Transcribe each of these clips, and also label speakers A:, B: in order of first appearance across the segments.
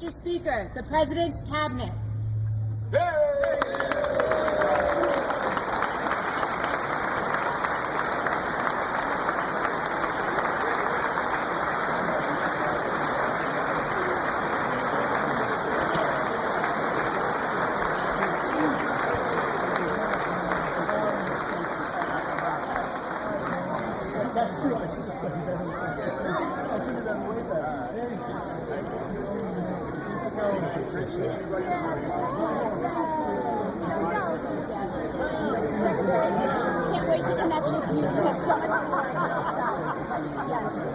A: Mr. Speaker, the President's Cabinet.
B: That's true. I should have done way better. There
A: Can't wait to connect with you. You have so much fun. Yes.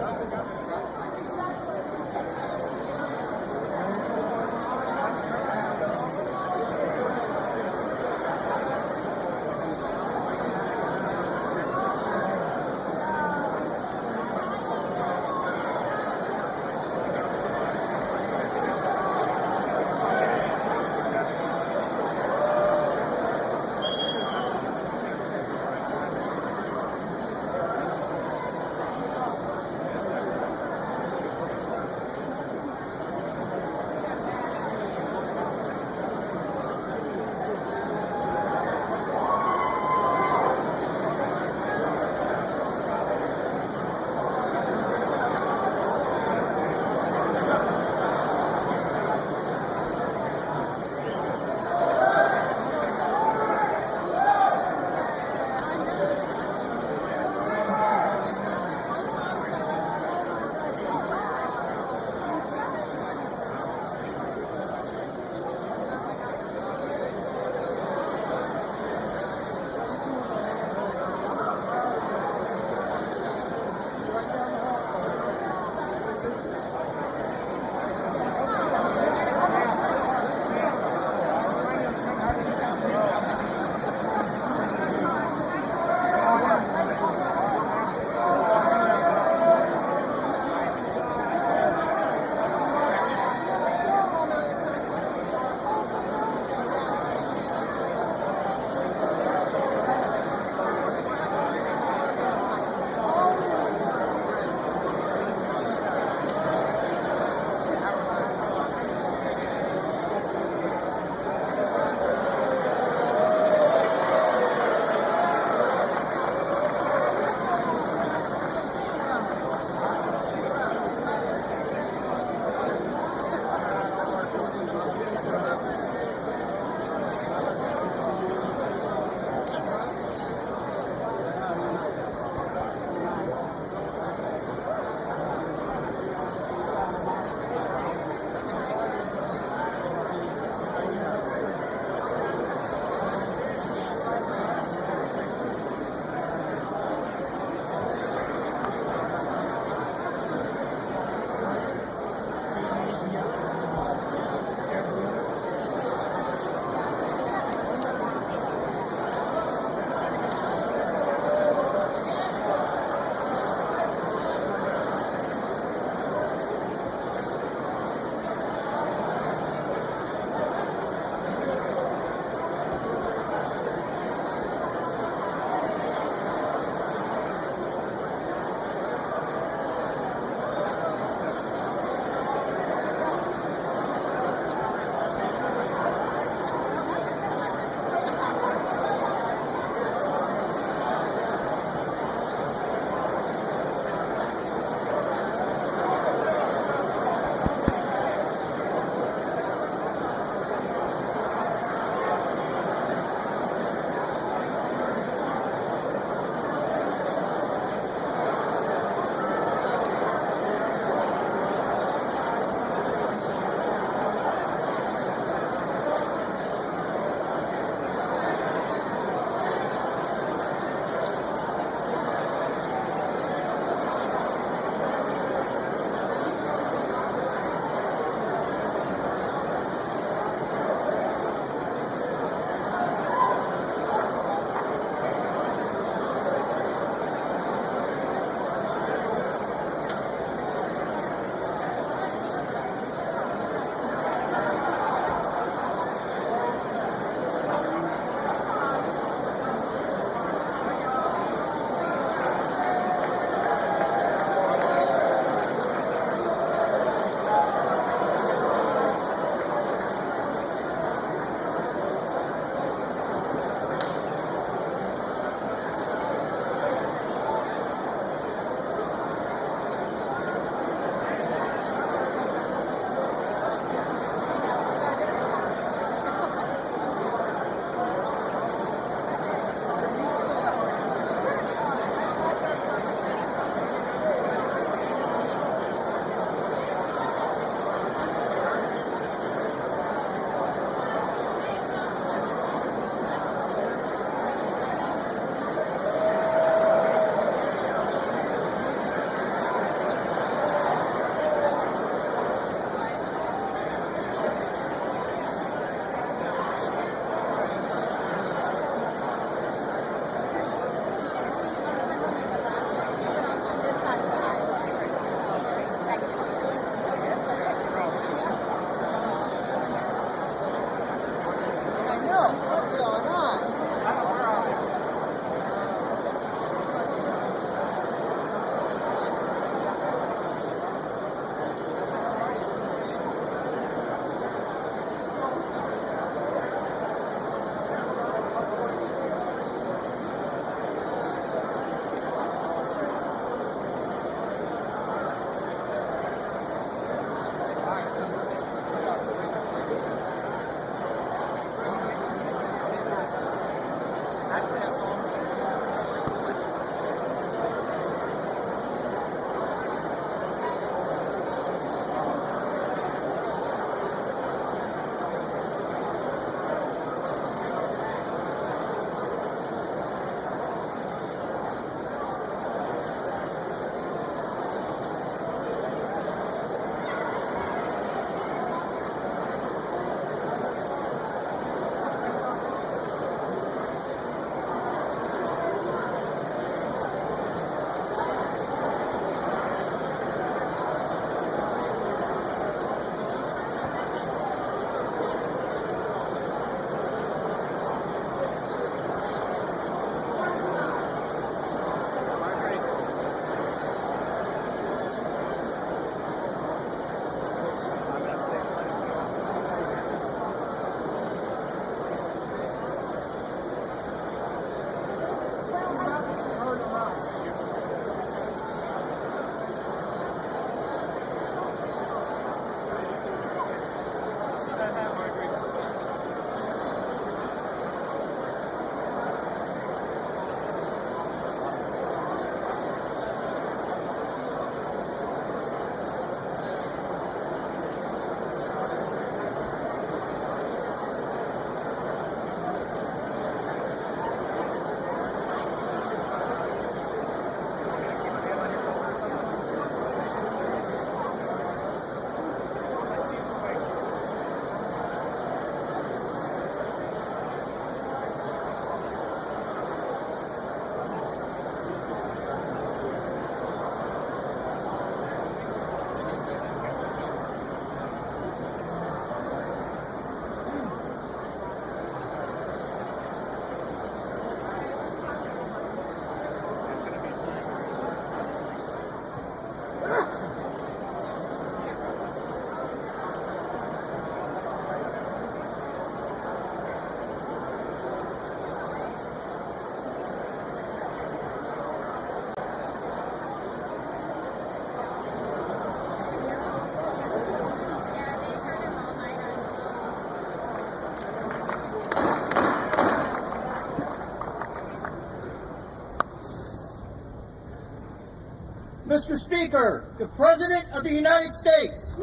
C: Mr. Speaker, the President of the United States.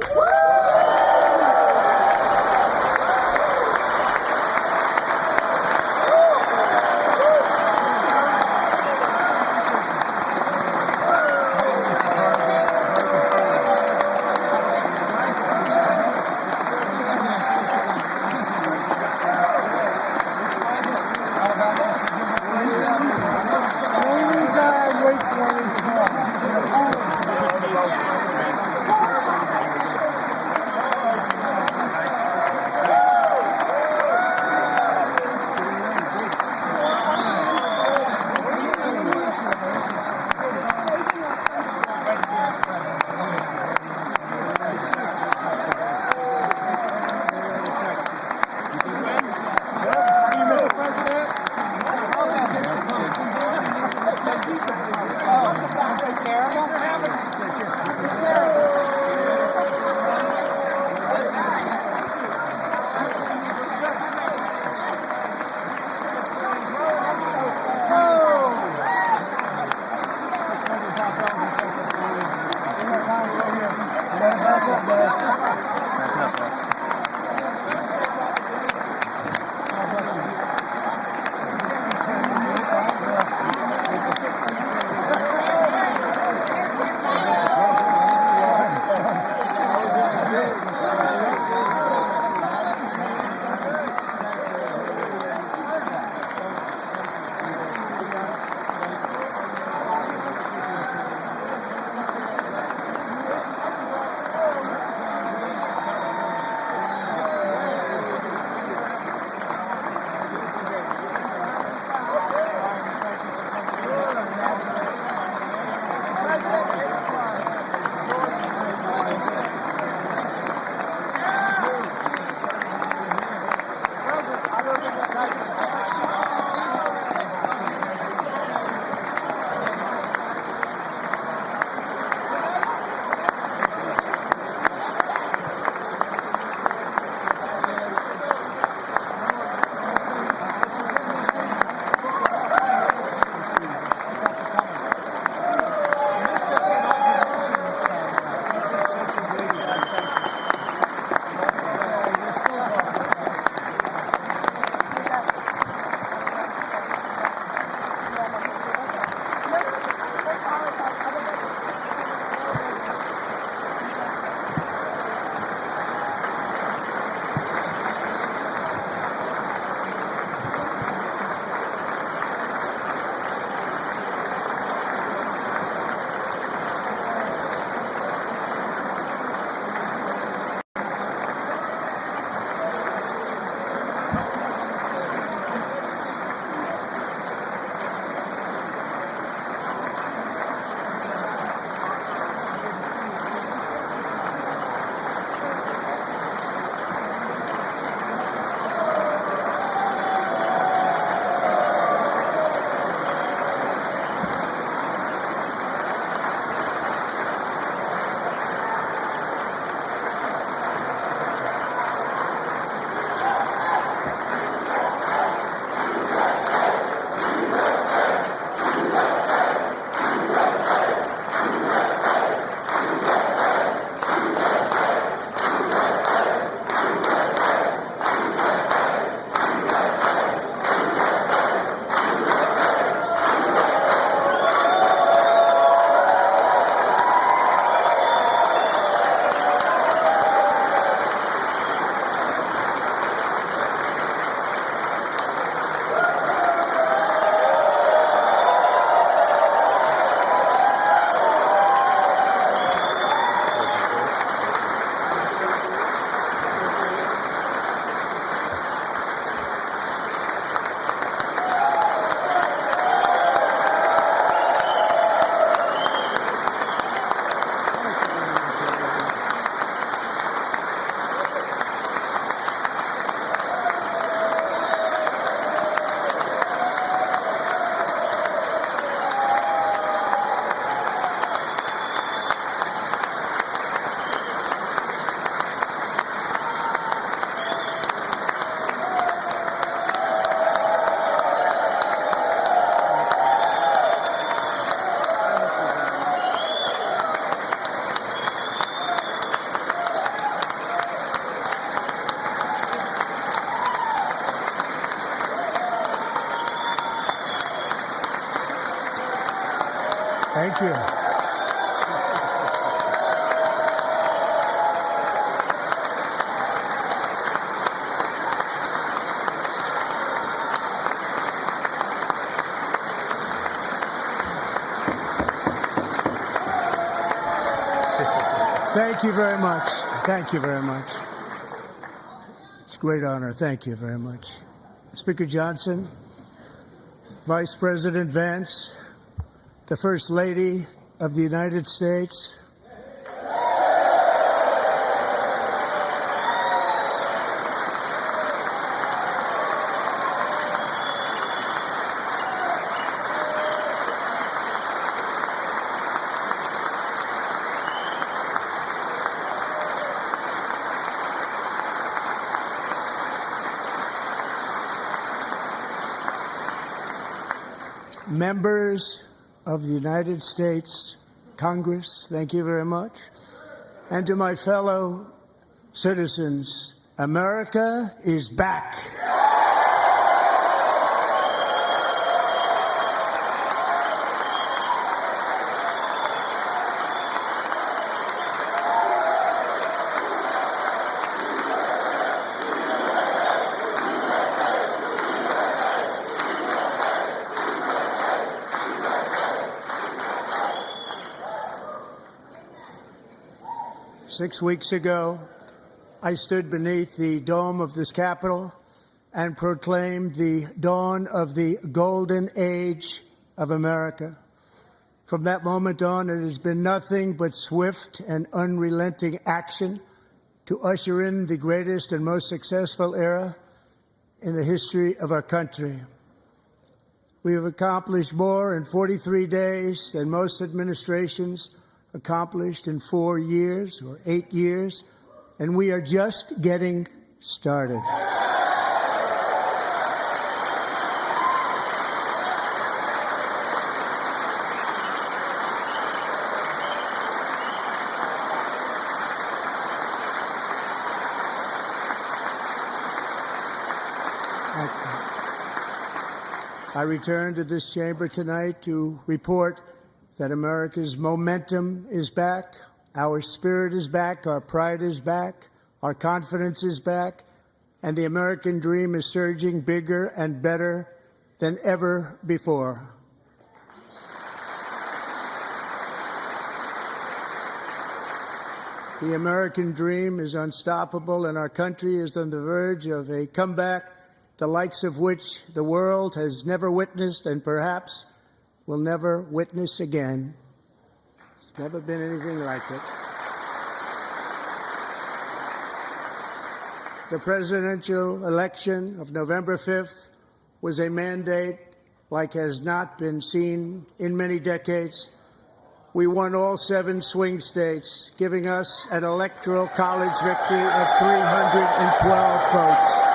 B: Thank you. Thank you very much. Thank you very much. It's a great honor. Thank you very much. Speaker Johnson, Vice President Vance, the First Lady of the United States, members of the United States Congress, thank you very much. And to my fellow citizens, America is back. 6 weeks ago, I stood beneath the dome of this Capitol and proclaimed the dawn of the golden age of America. From that moment on, it has been nothing but swift and unrelenting action to usher in the greatest and most successful era in the history of our country. We have accomplished more in 43 days than most administrations accomplished in 4 years or 8 years, and we are just getting started. I return to this chamber tonight to report that America's momentum is back, our spirit is back, our pride is back, our confidence is back, and the American dream is surging bigger and better than ever before. The American dream is unstoppable, and our country is on the verge of a comeback, the likes of which the world has never witnessed and perhaps will never witness again. There's never been anything like it. The presidential election of November 5th was a mandate like has not been seen in many decades. We won all 7 swing states, giving us an electoral college victory of 312 votes.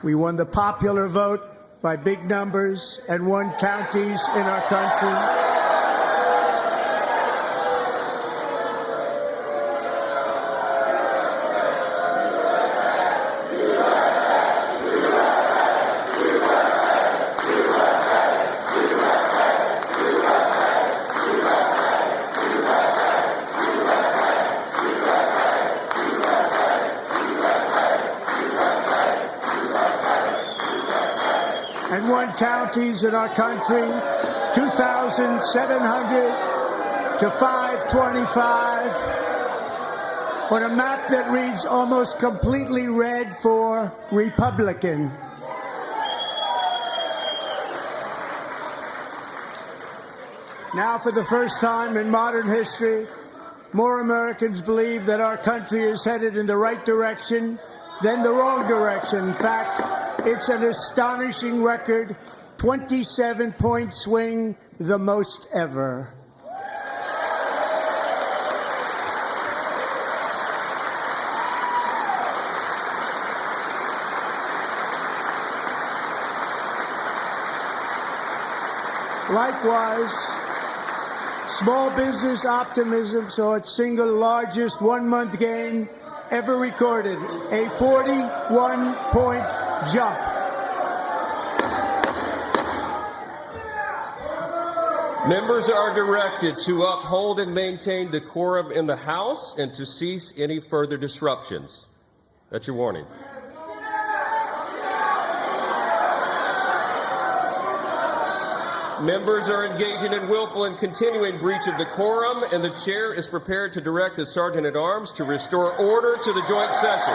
B: We won the popular vote by big numbers and won counties in our country. And won counties in our country, 2,700 to 525, on a map that reads almost completely red for Republican. Now, for the first time in modern history, more Americans believe that our country is headed in the right direction than the wrong direction. In fact, it's an astonishing record, 27-point swing, the most ever. Small business optimism saw its single largest one-month gain ever recorded, a 41-point jump.
D: Members are directed to uphold and maintain decorum in the House and to cease any further disruptions. That's your warning. Members are engaging in willful and continuing breach of decorum, and the chair is prepared to direct the Sergeant-at-Arms to restore order to the joint session.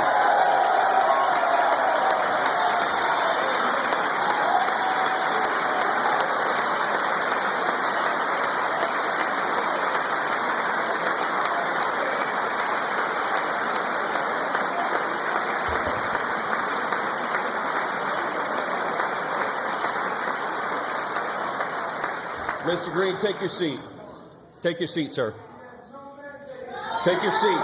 D: Mr. Green, take your seat. Take your seat, sir. Take your seat.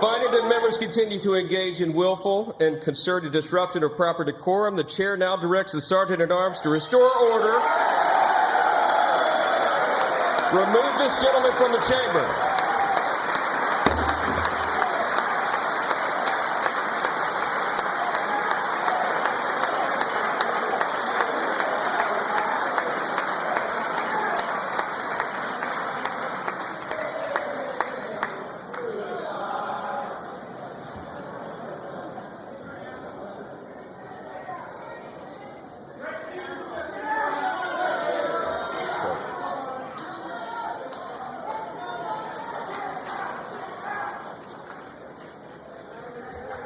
D: Finding that members continue to engage in willful and concerted disruption of proper decorum, the chair now directs the Sergeant-at-Arms to restore order. Remove this gentleman from the chamber.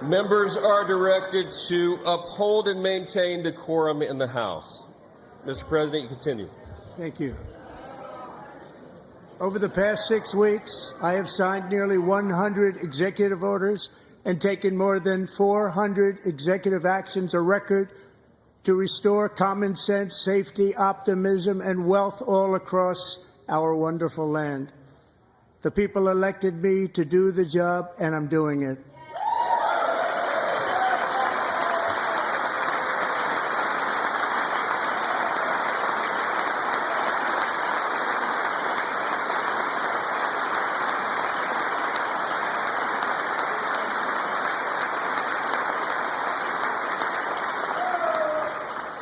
D: Members are directed to uphold and maintain decorum in the House. Mr. President, you continue.
B: Thank you. Over the past 6 weeks, I have signed nearly 100 executive orders and taken more than 400 executive actions, a record to restore common sense, safety, optimism, and wealth all across our wonderful land. The people elected me to do the job, and I'm doing it.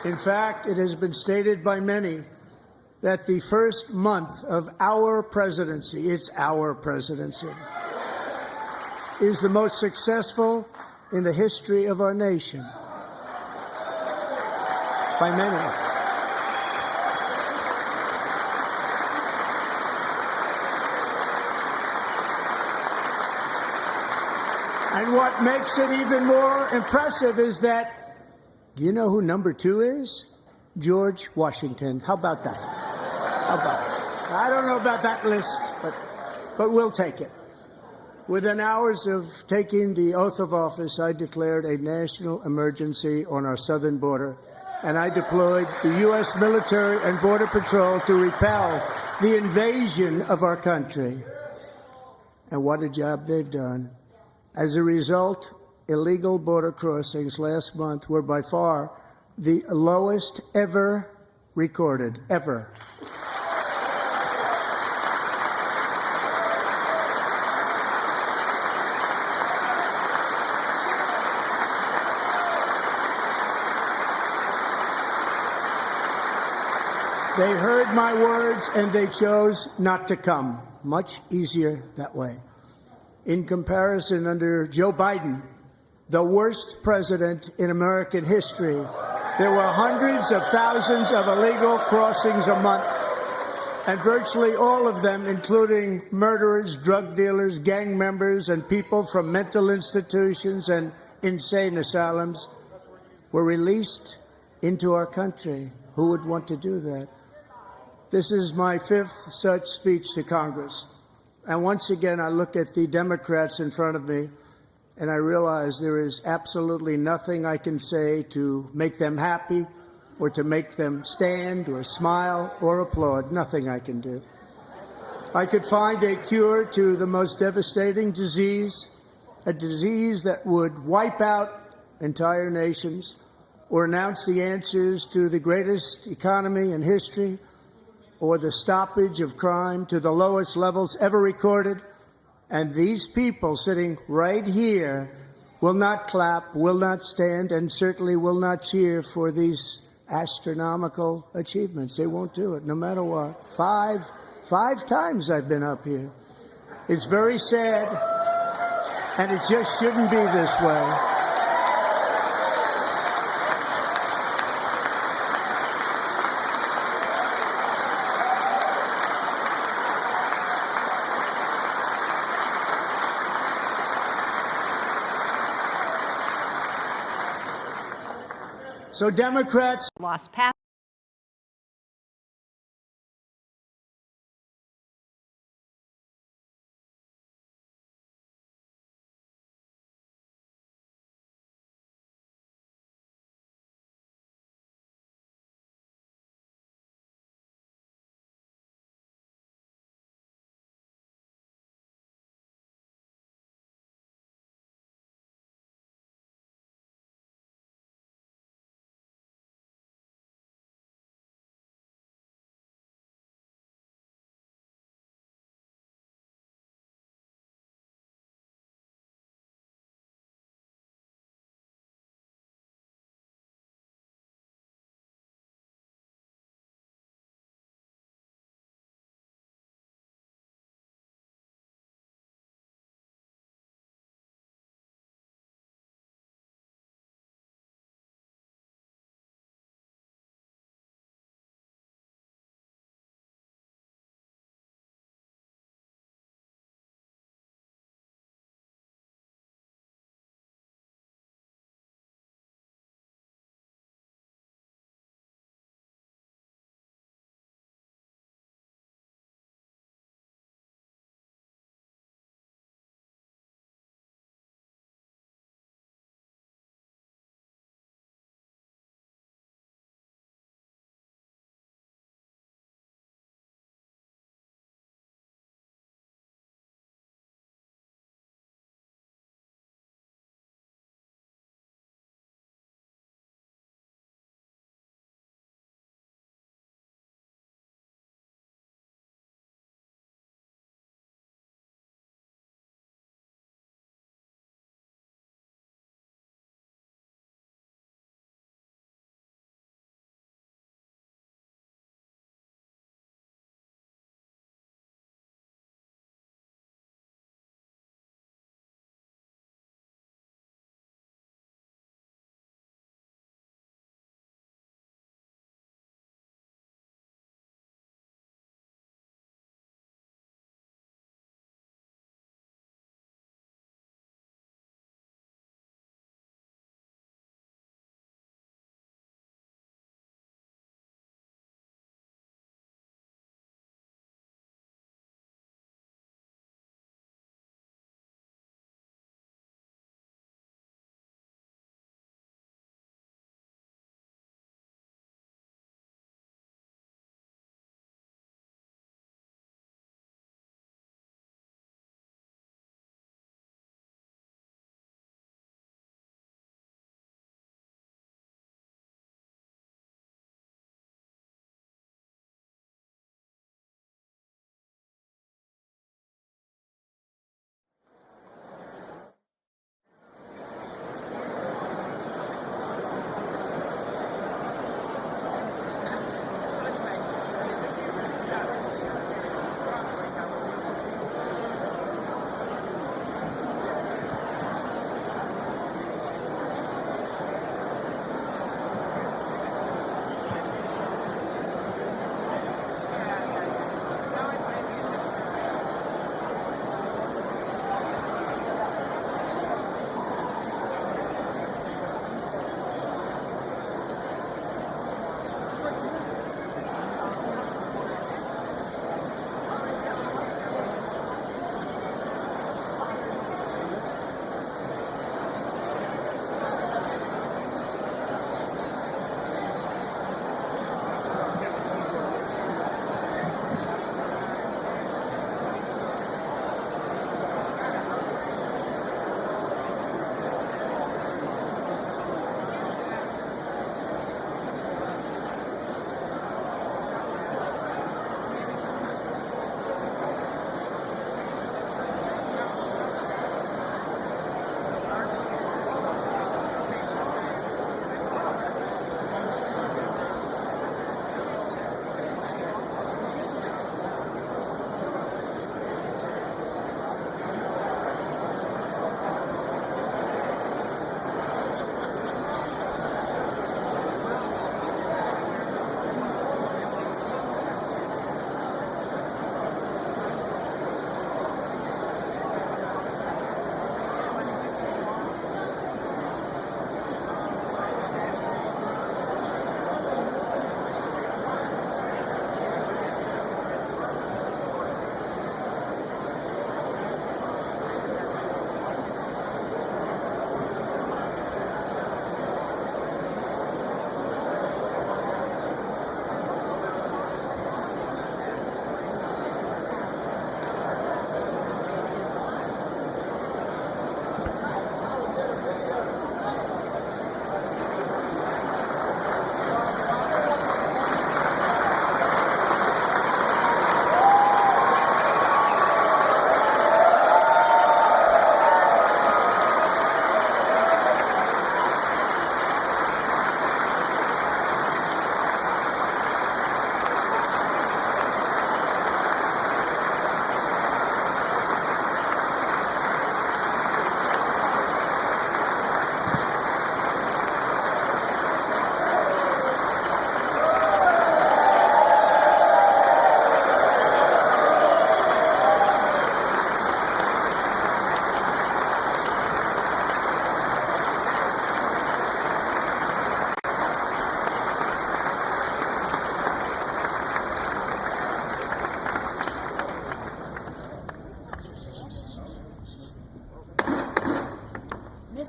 B: In fact, it has been stated by many that the first month of our presidency, it's our presidency, is the most successful in the history of our nation. By many. And what makes it even more impressive is that, do you know who number 2 is? George Washington. How about that? How about it? I don't know about that list, but we'll take it. Within hours of taking the oath of office, I declared a national emergency on our southern border, and I deployed the U.S. military and Border Patrol to repel the invasion of our country. And what a job they've done. As a result, illegal border crossings last month were by far the lowest ever recorded, ever. They heard my words and they chose not to come. Much easier that way. In comparison, under Joe Biden, the worst president in American history, there were hundreds of thousands of illegal crossings a month, and virtually all of them, including murderers, drug dealers, gang members, and people from mental institutions and insane asylums, were released into our country. Who would want to do that? This is my 5th such speech to Congress. And once again, I look at the Democrats in front of me, and I realize there is absolutely nothing I can say to make them happy or to make them stand or smile or applaud. Nothing I can do. I could find a cure to the most devastating disease, a disease that would wipe out entire nations, or announce the answers to the greatest economy in history or the stoppage of crime to the lowest levels ever recorded. And these people sitting right here will not clap, will not stand, and certainly will not cheer for these astronomical achievements. They won't do it, no matter what. Five times I've been up here. It's very sad, and it just shouldn't be this way. So Democrats
E: lost path.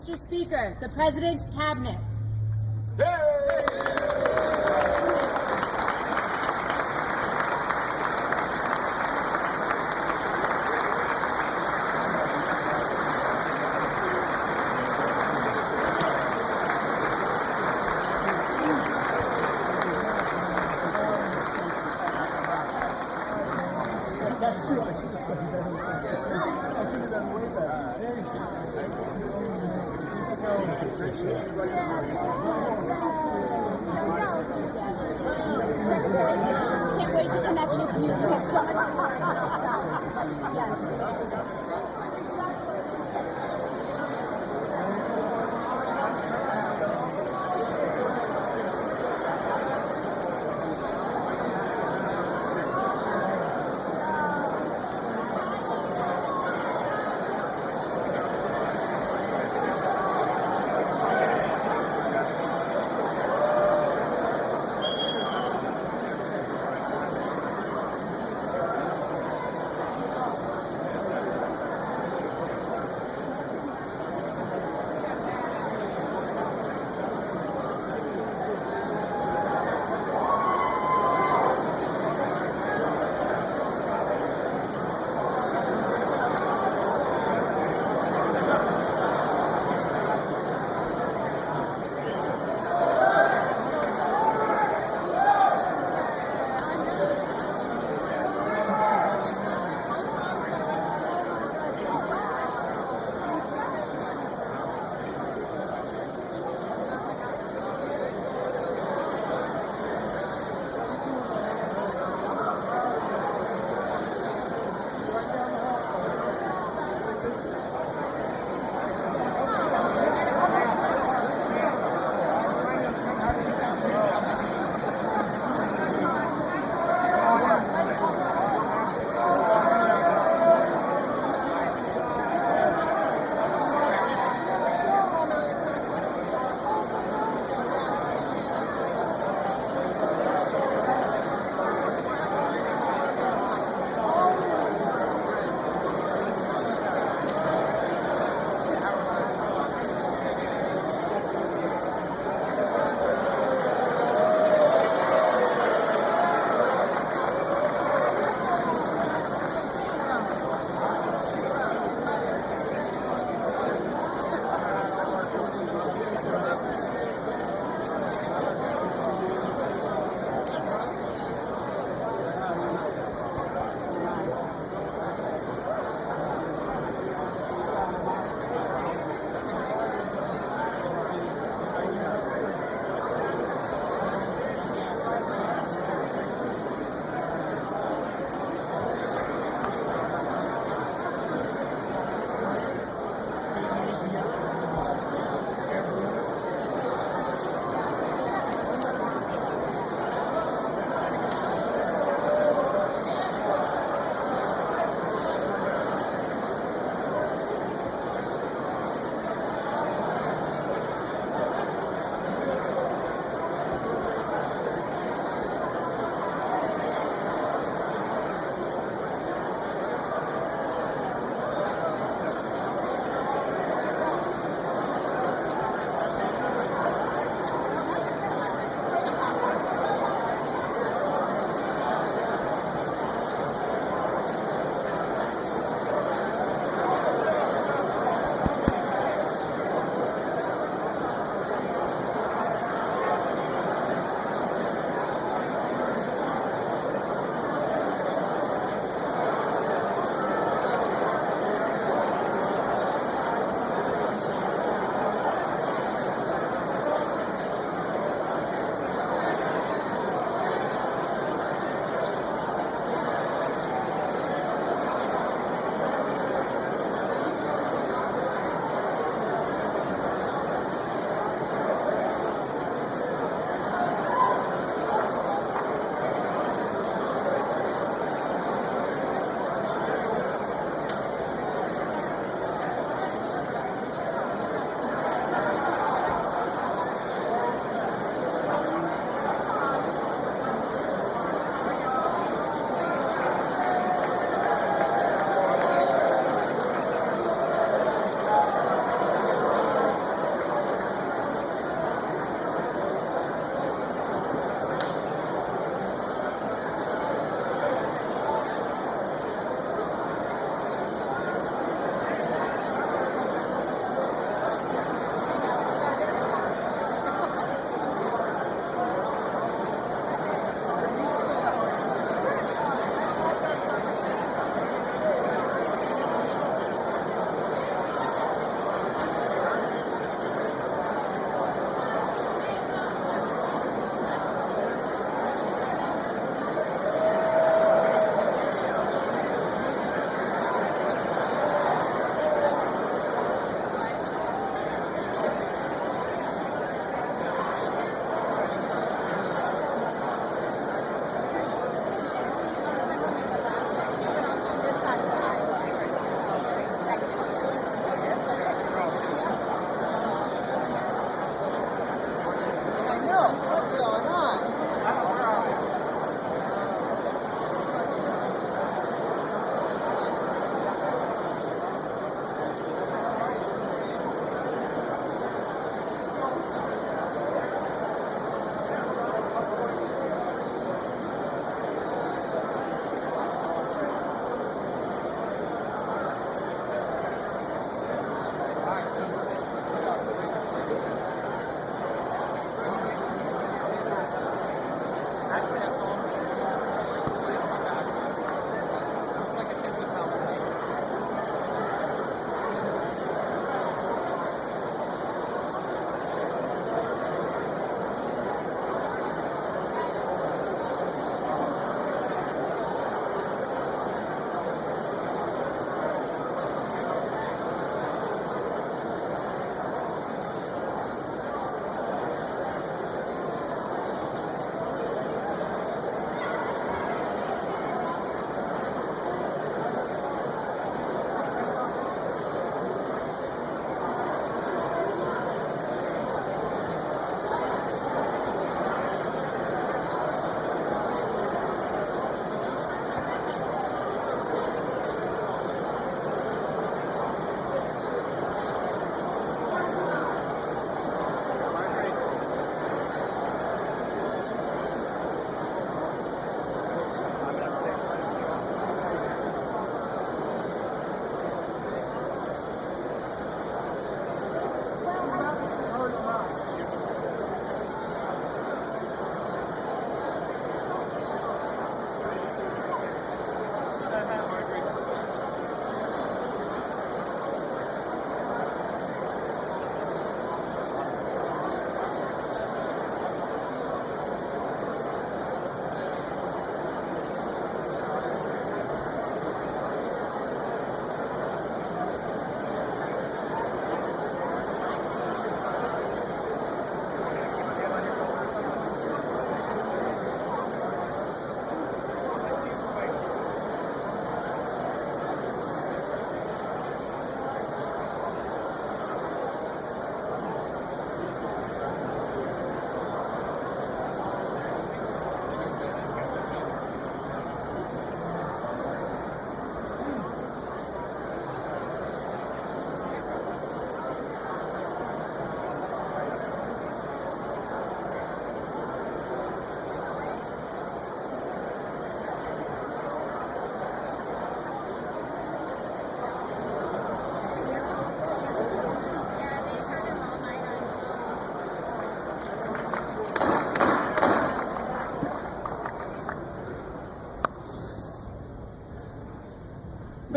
A: Mr. Speaker, the President's Cabinet.
C: That's true. I should have done better. I should have done way better. There
A: Can't wait to connect with you. We have so much fun. Yes.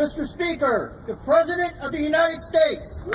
E: Mr. Speaker, the President of the United States.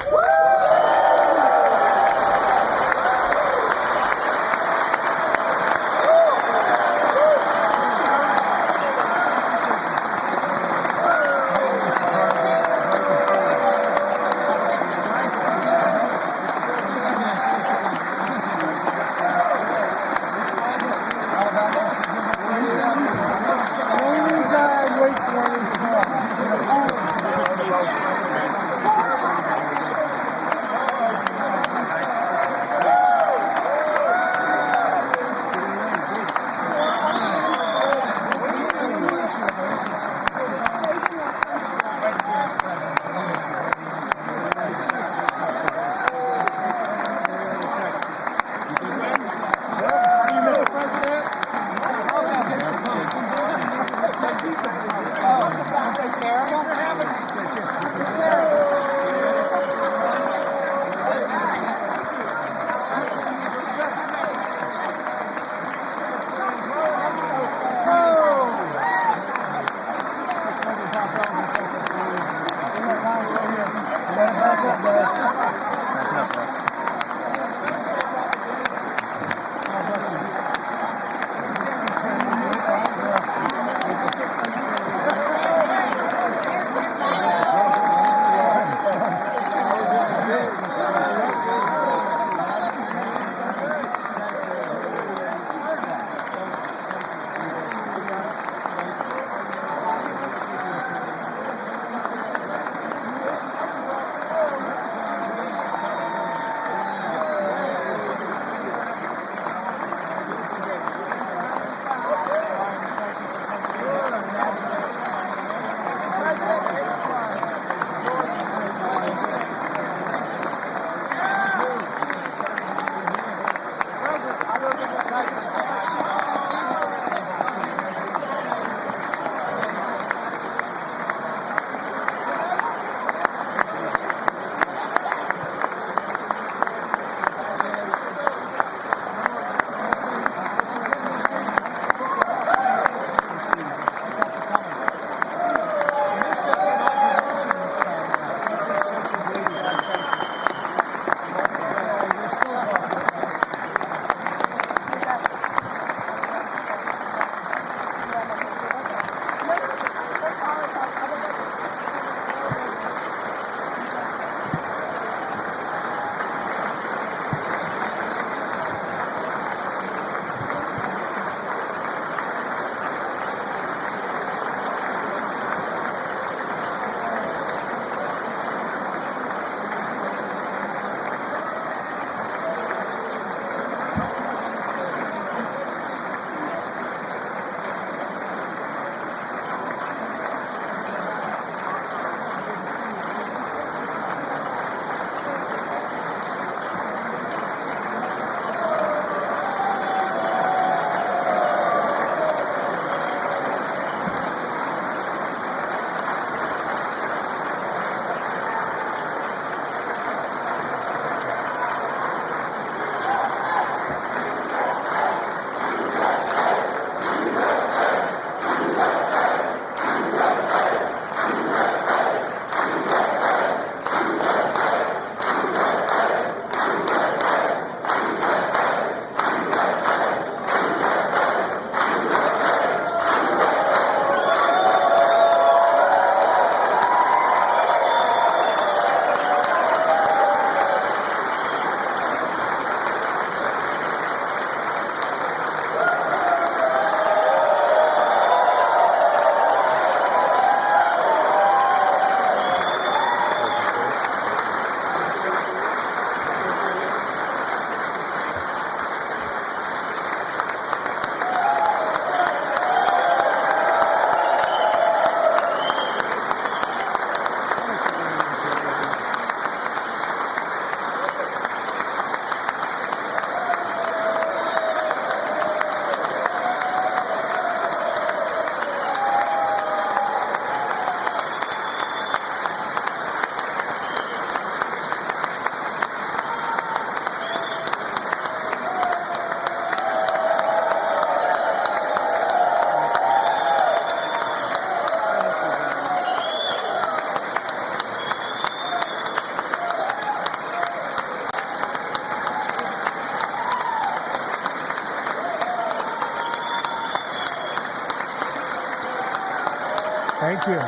B: Thank you.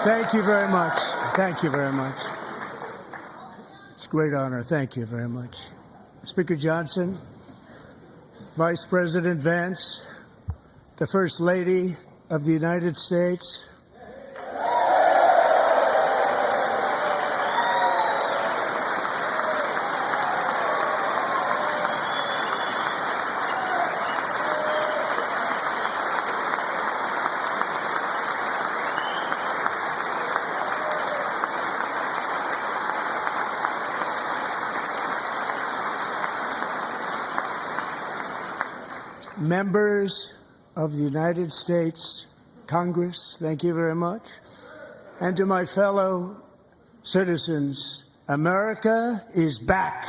B: Thank you very much. Thank you very much. It's a great honor. Thank you very much. Speaker Johnson, Vice President Vance, the First Lady of the United States, members of the United States Congress, thank you very much, and to my fellow citizens, America is back.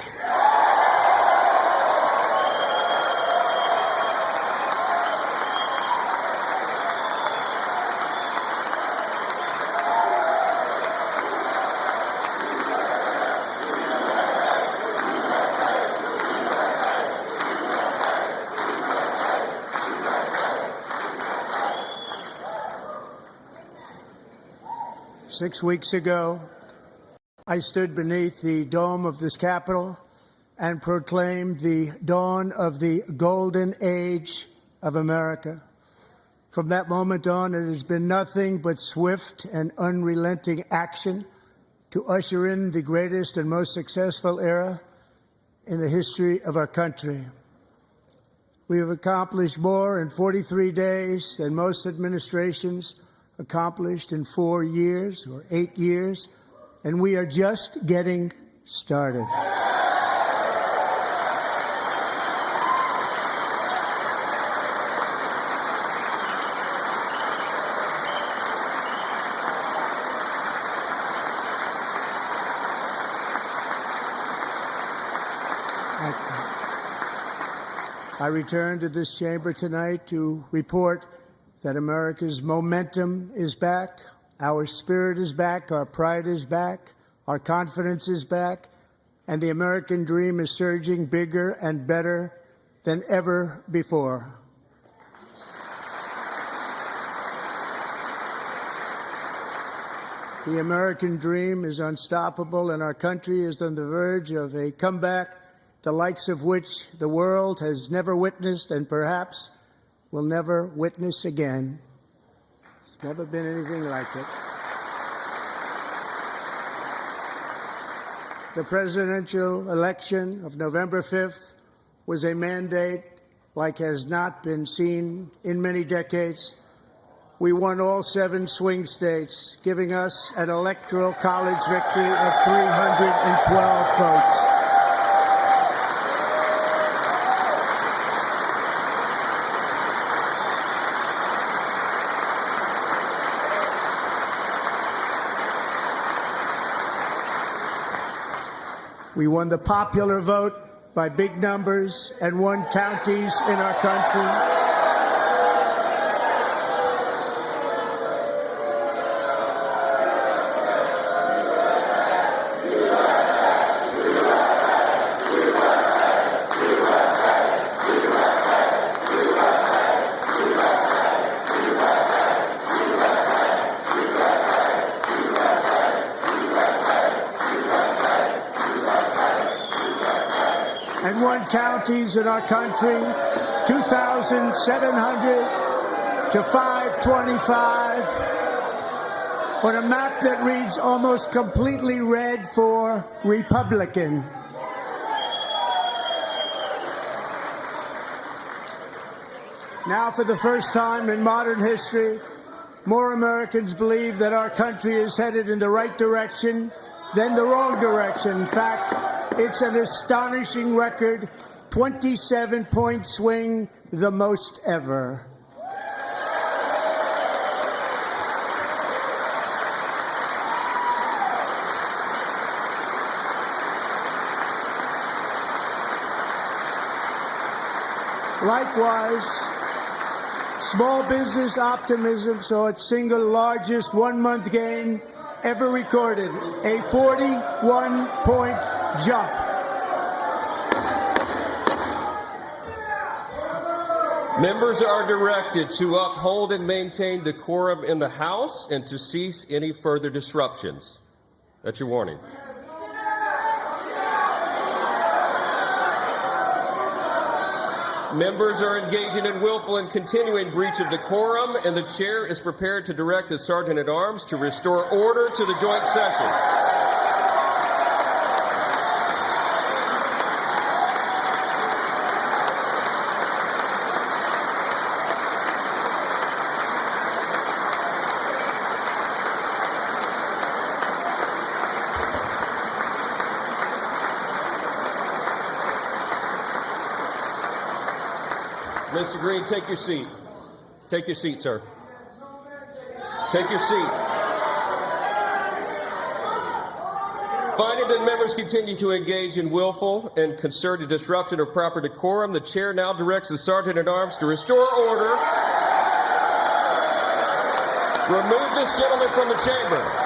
B: 6 weeks ago, I stood beneath the dome of this Capitol and proclaimed the dawn of the golden age of America. From that moment on, it has been nothing but swift and unrelenting action to usher in the greatest and most successful era in the history of our country. We have accomplished more in 43 days than most administrations accomplished in 4 years or 8 years, and we are just getting started. I return to this chamber tonight to report that America's momentum is back, our spirit is back, our pride is back, our confidence is back, and the American dream is surging bigger and better than ever before. The American dream is unstoppable, and our country is on the verge of a comeback, the likes of which the world has never witnessed and perhaps will never witness again. There's never been anything like it. The presidential election of November 5th was a mandate like has not been seen in many decades. We won all 7 swing states, giving us an electoral college victory of 312 votes. We won the popular vote by big numbers and won counties in our country. And won counties in our country, 2,700 to 525, on a map that reads almost completely red for Republican. Now, for the first time in modern history, more Americans believe that our country is headed in the right direction than the wrong direction. In fact, it's an astonishing record, 27-point swing, the most ever. Small business optimism saw its single largest one-month gain ever recorded, a 41-point jump.
D: Members are directed to uphold and maintain decorum in the House and to cease any further disruptions. That's your warning. Members are engaging in willful and continuing breach of decorum, and the chair is prepared to direct the Sergeant-at-Arms to restore order to the joint session. Mr. Green, take your seat. Take your seat, sir. Take your seat. Finding that members continue to engage in willful and concerted disruption of proper decorum, the chair now directs the Sergeant-at-Arms to restore order. Remove this gentleman from the chamber.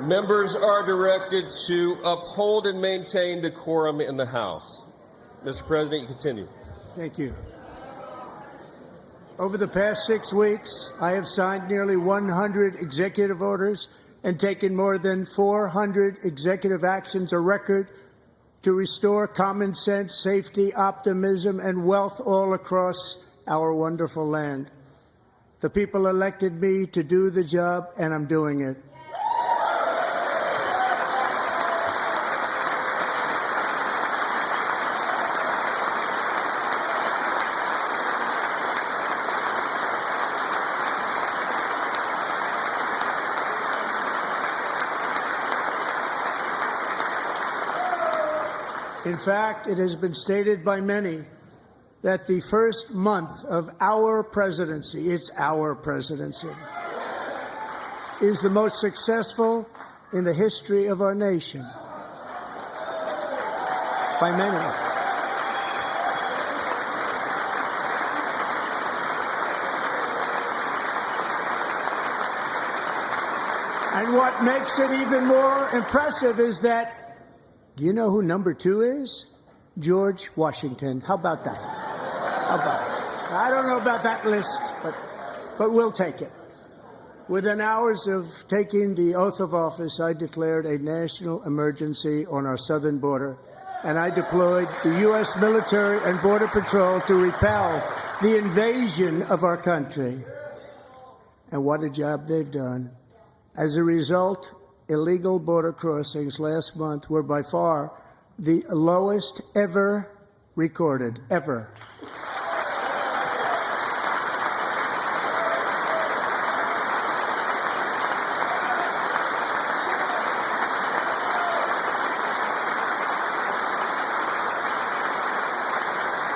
D: Members are directed to uphold and maintain decorum in the House. Mr. President, you continue.
B: Thank you. Over the past 6 weeks, I have signed nearly 100 executive orders and taken more than 400 executive actions, a record to restore common sense, safety, optimism, and wealth all across our wonderful land. The people elected me to do the job, and I'm doing it. In fact, it has been stated by many that the first month of our presidency, it's our presidency, is the most successful in the history of our nation. By many. And what makes it even more impressive is that, do you know who number 2 is? George Washington. How about that? How about it? I don't know about that list, but we'll take it. Within hours of taking the oath of office, I declared a national emergency on our southern border, and I deployed the U.S. military and Border Patrol to repel the invasion of our country. And what a job they've done. As a result, illegal border crossings last month were by far the lowest ever recorded, ever.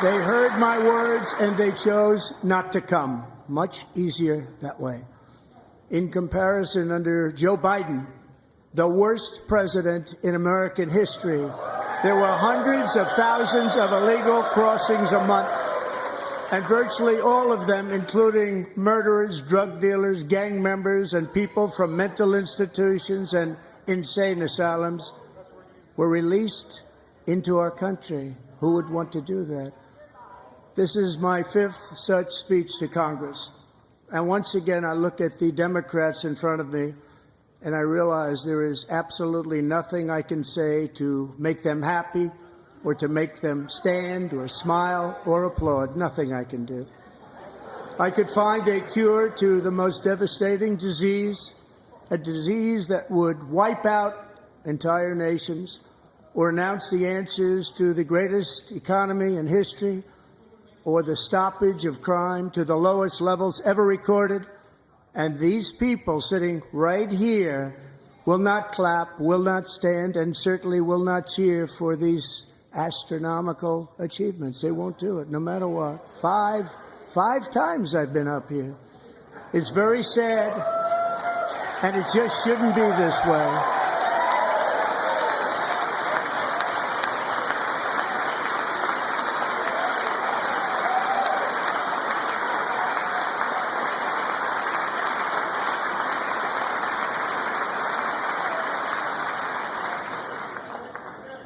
B: They heard my words and they chose not to come. Much easier that way. In comparison, under Joe Biden, the worst president in American history, there were hundreds of thousands of illegal crossings a month, and virtually all of them, including murderers, drug dealers, gang members, and people from mental institutions and insane asylums, were released into our country. Who would want to do that? This is my 5th such speech to Congress. And once again, I look at the Democrats in front of me, and I realize there is absolutely nothing I can say to make them happy or to make them stand or smile or applaud. Nothing I can do. I could find a cure to the most devastating disease, a disease that would wipe out entire nations, or announce the answers to the greatest economy in history or the stoppage of crime to the lowest levels ever recorded. And these people sitting right here will not clap, will not stand, and certainly will not cheer for these astronomical achievements. They won't do it, no matter what. Five times I've been up here. It's very sad, and it just shouldn't be this way.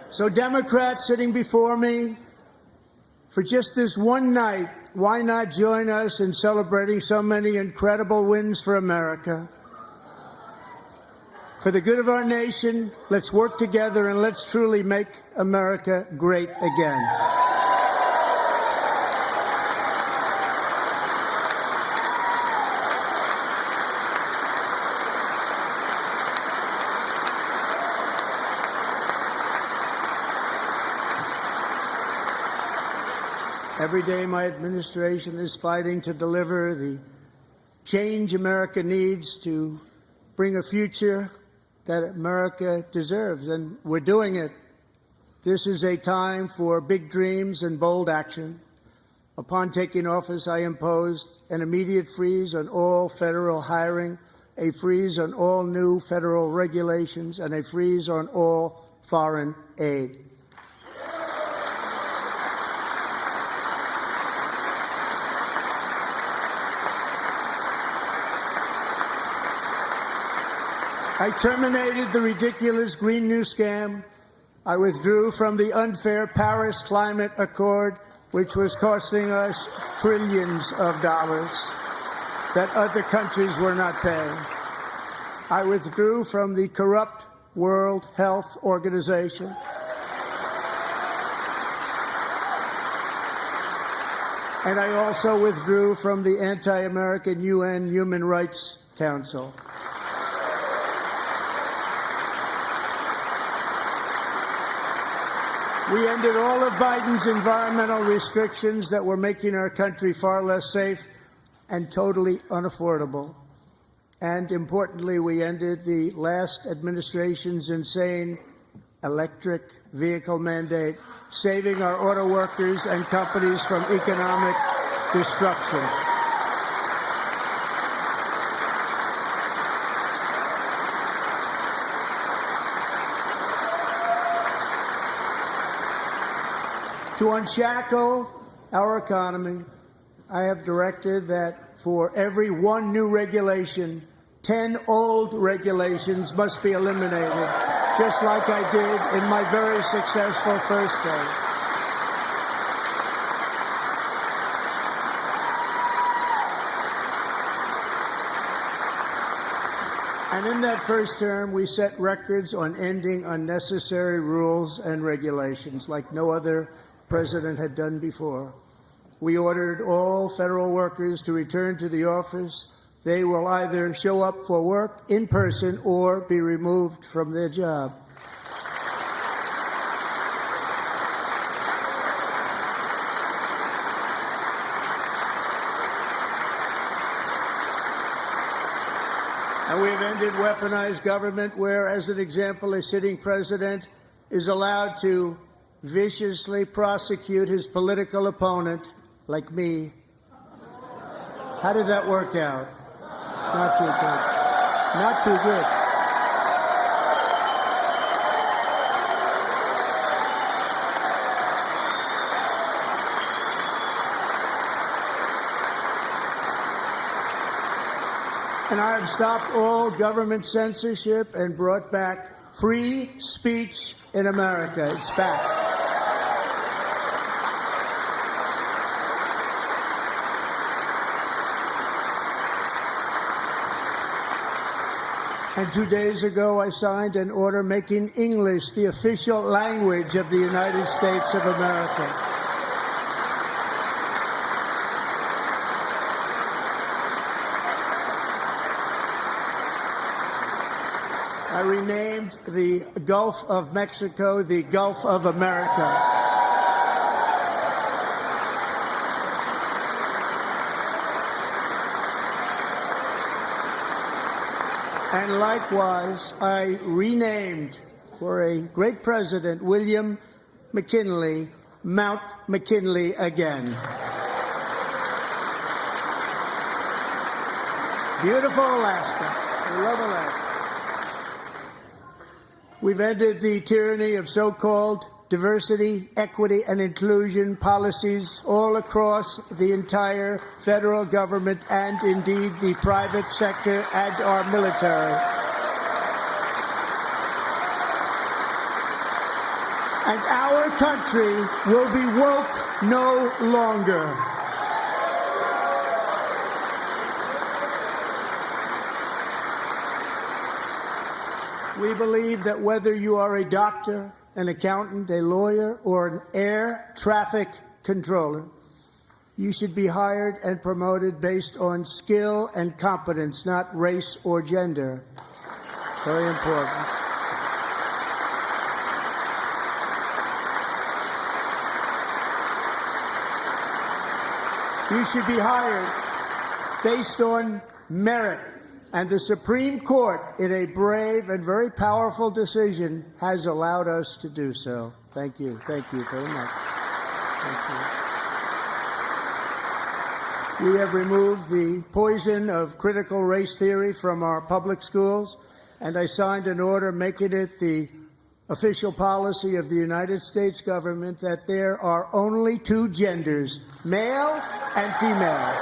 B: So Democrats sitting before me, for just this one night, why not join us in celebrating so many incredible wins for America? For the good of our nation, let's work together and let's truly make America great again. Every day my administration is fighting to deliver the change America needs to bring a future that America deserves, and we're doing it. This is a time for big dreams and bold action. Upon taking office, I imposed an immediate freeze on all federal hiring, a freeze on all new federal regulations, and a freeze on all foreign aid. I terminated the ridiculous Green New Scam. I withdrew from the unfair Paris Climate Accord, which was costing us trillions of dollars that other countries were not paying. I withdrew from the corrupt World Health Organization. And I also withdrew from the anti-American UN Human Rights Council. We ended all of Biden's environmental restrictions that were making our country far less safe and totally unaffordable. And importantly, we ended the last administration's insane electric vehicle mandate, saving our auto workers and companies from economic destruction. To unshackle our economy, I have directed that for every one new regulation, 10 old regulations must be eliminated, just like I did in my very successful first term. And in that first term, we set records on ending unnecessary rules and regulations like no other president had done before. We ordered all federal workers to return to the office. They will either show up for work in person or be removed from their job. And we have ended weaponized government where, as an example, a sitting president is allowed to viciously prosecute his political opponent, like me. How did that work out? Not too good. Not too good. And I have stopped all government censorship and brought back free speech in America. It's back. And 2 days ago, I signed an order making English the official language of the United States of America. I renamed the Gulf of Mexico the Gulf of America. And likewise, I renamed, for a great president, William McKinley, Mount McKinley again. Beautiful Alaska. We love Alaska. We've ended the tyranny of so-called diversity, equity, and inclusion policies all across the entire federal government and indeed the private sector and our military. And our country will be woke no longer. We believe that whether you are a doctor, an accountant, a lawyer, or an air traffic controller, you should be hired and promoted based on skill and competence, not race or gender. Very important. You should be hired based on merit. And the Supreme Court, in a brave and very powerful decision, has allowed us to do so. Thank you. Thank you very much. Thank you. We have removed the poison of critical race theory from our public schools, and I signed an order making it the official policy of the United States government that there are only two genders, male and female.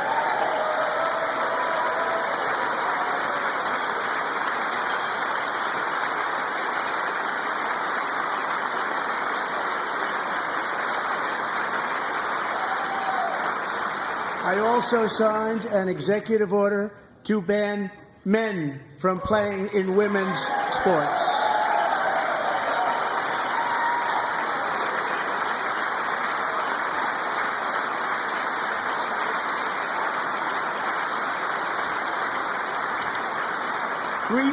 B: I also signed an executive order to ban men from playing in women's sports.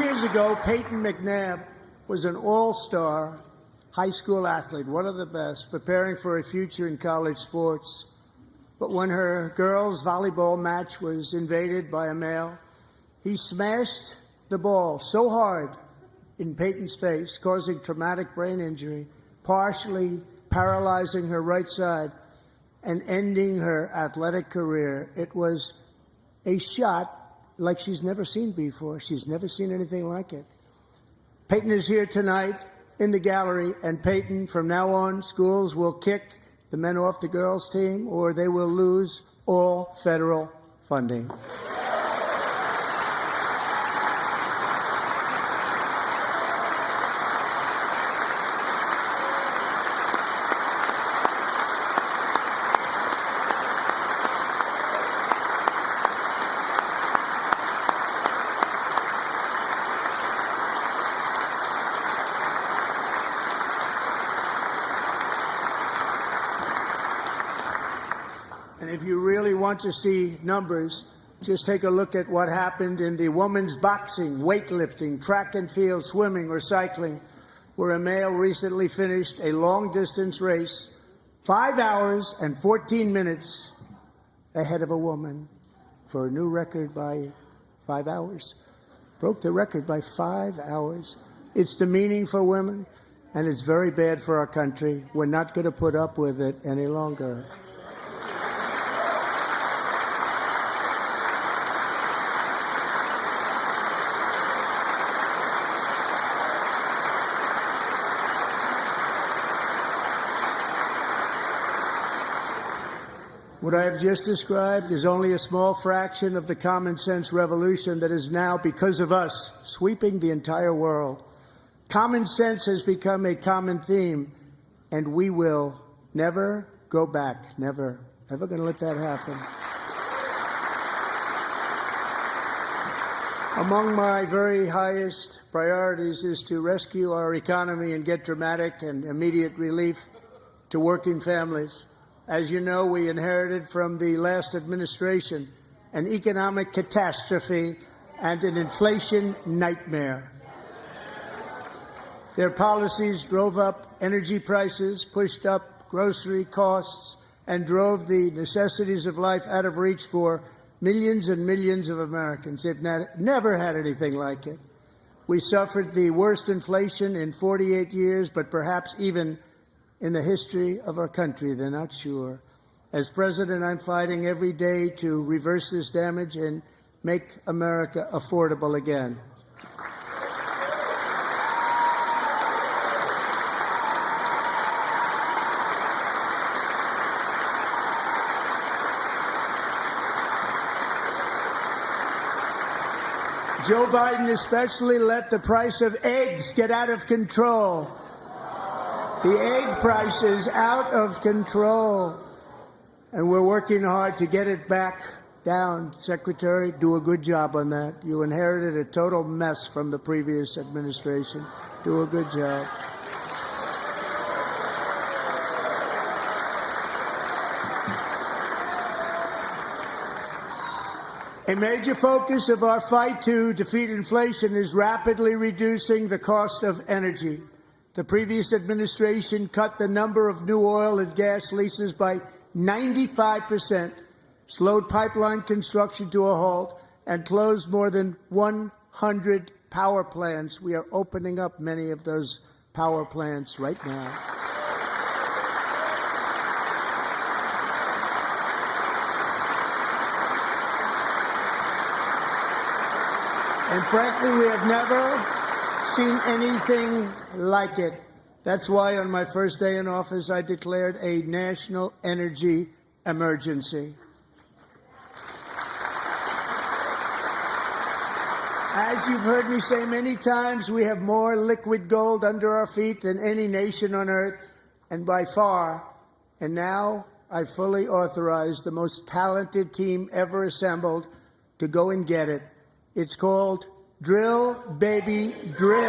B: Years ago, Peyton McNabb was an all-star high school athlete, one of the best, preparing for a future in college sports. But when her girls' volleyball match was invaded by a male, he smashed the ball so hard in Peyton's face, causing traumatic brain injury, partially paralyzing her right side and ending her athletic career. It was a shot like she's never seen before. She's never seen anything like it. Peyton is here tonight in the gallery, and Peyton, from now on, schools will kick the men off the girls' team, or they will lose all federal funding. And if you really want to see numbers, just take a look at what happened in the women's boxing, weightlifting, track and field, swimming, or cycling, where a male recently finished a long-distance race 5 hours and 14 minutes ahead of a woman for a new record by 5 hours. Broke the record by 5 hours. It's demeaning for women, and it's very bad for our country. We're not going to put up with it any longer. What I have just described is only a small fraction of the common sense revolution that is now, because of us, sweeping the entire world. Common sense has become a common theme, and we will never go back. Never. Never going to let that happen. Among my very highest priorities is to rescue our economy and get dramatic and immediate relief to working families. As you know, we inherited from the last administration an economic catastrophe and an inflation nightmare. Their policies drove up energy prices, pushed up grocery costs, and drove the necessities of life out of reach for millions and millions of Americans. They've never had anything like it. We suffered the worst inflation in 48 years, but perhaps even in the history of our country. They're not sure. As president, I'm fighting every day to reverse this damage and make America affordable again. Joe Biden especially let the price of eggs get out of control. The egg price is out of control, and we're working hard to get it back down. Secretary, do a good job on that. You inherited a total mess from the previous administration. Do a good job. A major focus of our fight to defeat inflation is rapidly reducing the cost of energy. The previous administration cut the number of new oil and gas leases by 95%, slowed pipeline construction to a halt, and closed more than 100 power plants. We are opening up many of those power plants right now. And frankly, we have never seen anything like it. That's why on my first day in office, I declared a national energy emergency. As you've heard me say many times, we have more liquid gold under our feet than any nation on earth, and by far. And now I fully authorize the most talented team ever assembled to go and get it. It's called Drill, Baby, Drill.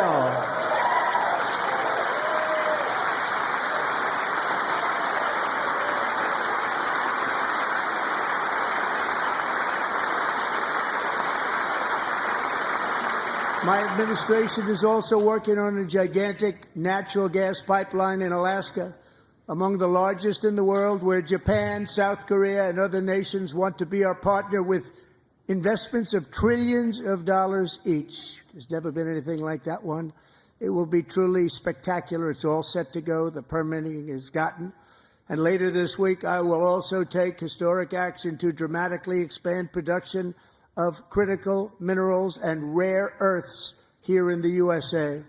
B: My administration is also working on a gigantic natural gas pipeline in Alaska, among the largest in the world, where Japan, South Korea, and other nations want to be our partner with investments of trillions of dollars each. There's never been anything like that one. It will be truly spectacular. It's all set to go. The permitting is gotten. And later this week, I will also take historic action to dramatically expand production of critical minerals and rare earths here in the USA.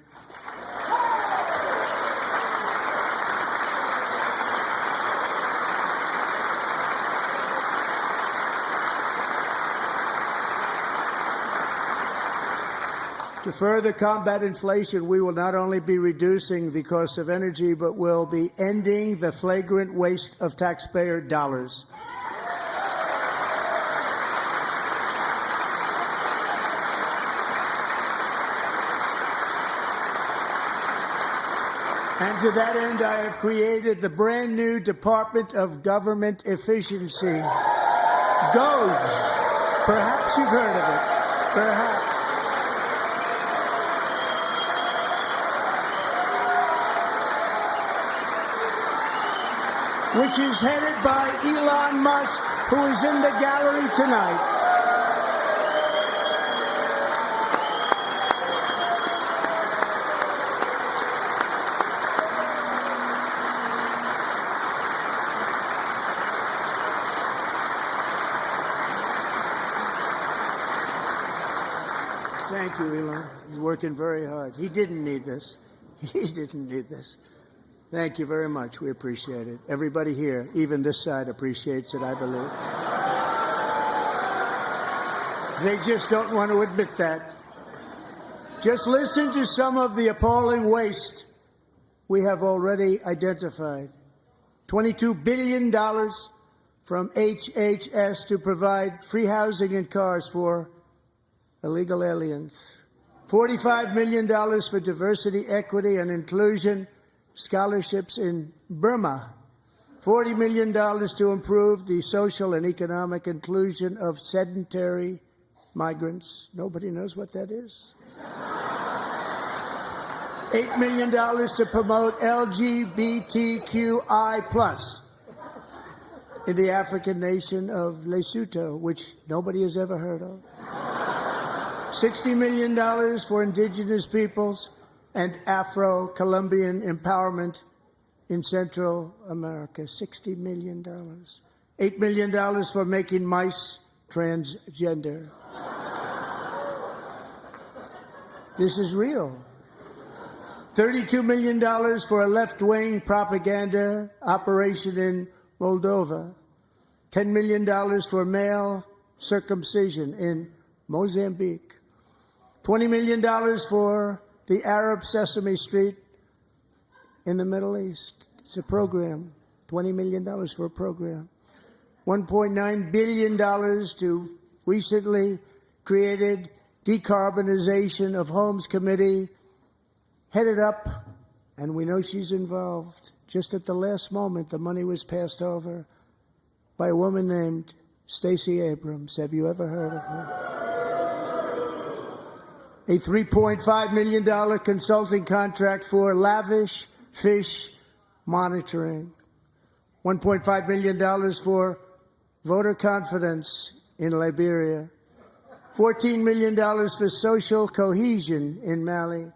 B: To further combat inflation, we will not only be reducing the cost of energy, but will be ending the flagrant waste of taxpayer dollars. And to that end, I have created the brand new Department of Government Efficiency, DOGE. Perhaps you've heard of it. Perhaps. Which is headed by Elon Musk, who is in the gallery tonight. Thank you, Elon. He's working very hard. He didn't need this. He didn't need this. Thank you very much. We appreciate it. Everybody here, even this side, appreciates it, I believe. They just don't want to admit that. Just listen to some of the appalling waste we have already identified. $22 billion from HHS to provide free housing and cars for illegal aliens. $45 million for diversity, equity, and inclusion scholarships in Burma. $40 million to improve the social and economic inclusion of sedentary migrants. Nobody knows what that is. $8 million to promote LGBTQI+ in the African nation of Lesotho, which nobody has ever heard of. $60 million for indigenous peoples and Afro-Colombian empowerment in Central America. $60 million. $8 million for making mice transgender. This is real. $32 million for a left-wing propaganda operation in Moldova. $10 million for male circumcision in Mozambique. $20 million for the Arab Sesame Street in the Middle East. It's a program. $20 million for a program. $1.9 billion to recently created Decarbonization of Homes Committee, headed up, and we know she's involved. Just at the last moment, the money was passed over by a woman named Stacey Abrams. Have you ever heard of her? A $3.5 million consulting contract for lavish fish monitoring. $1.5 million for voter confidence in Liberia. $14 million for social cohesion in Mali.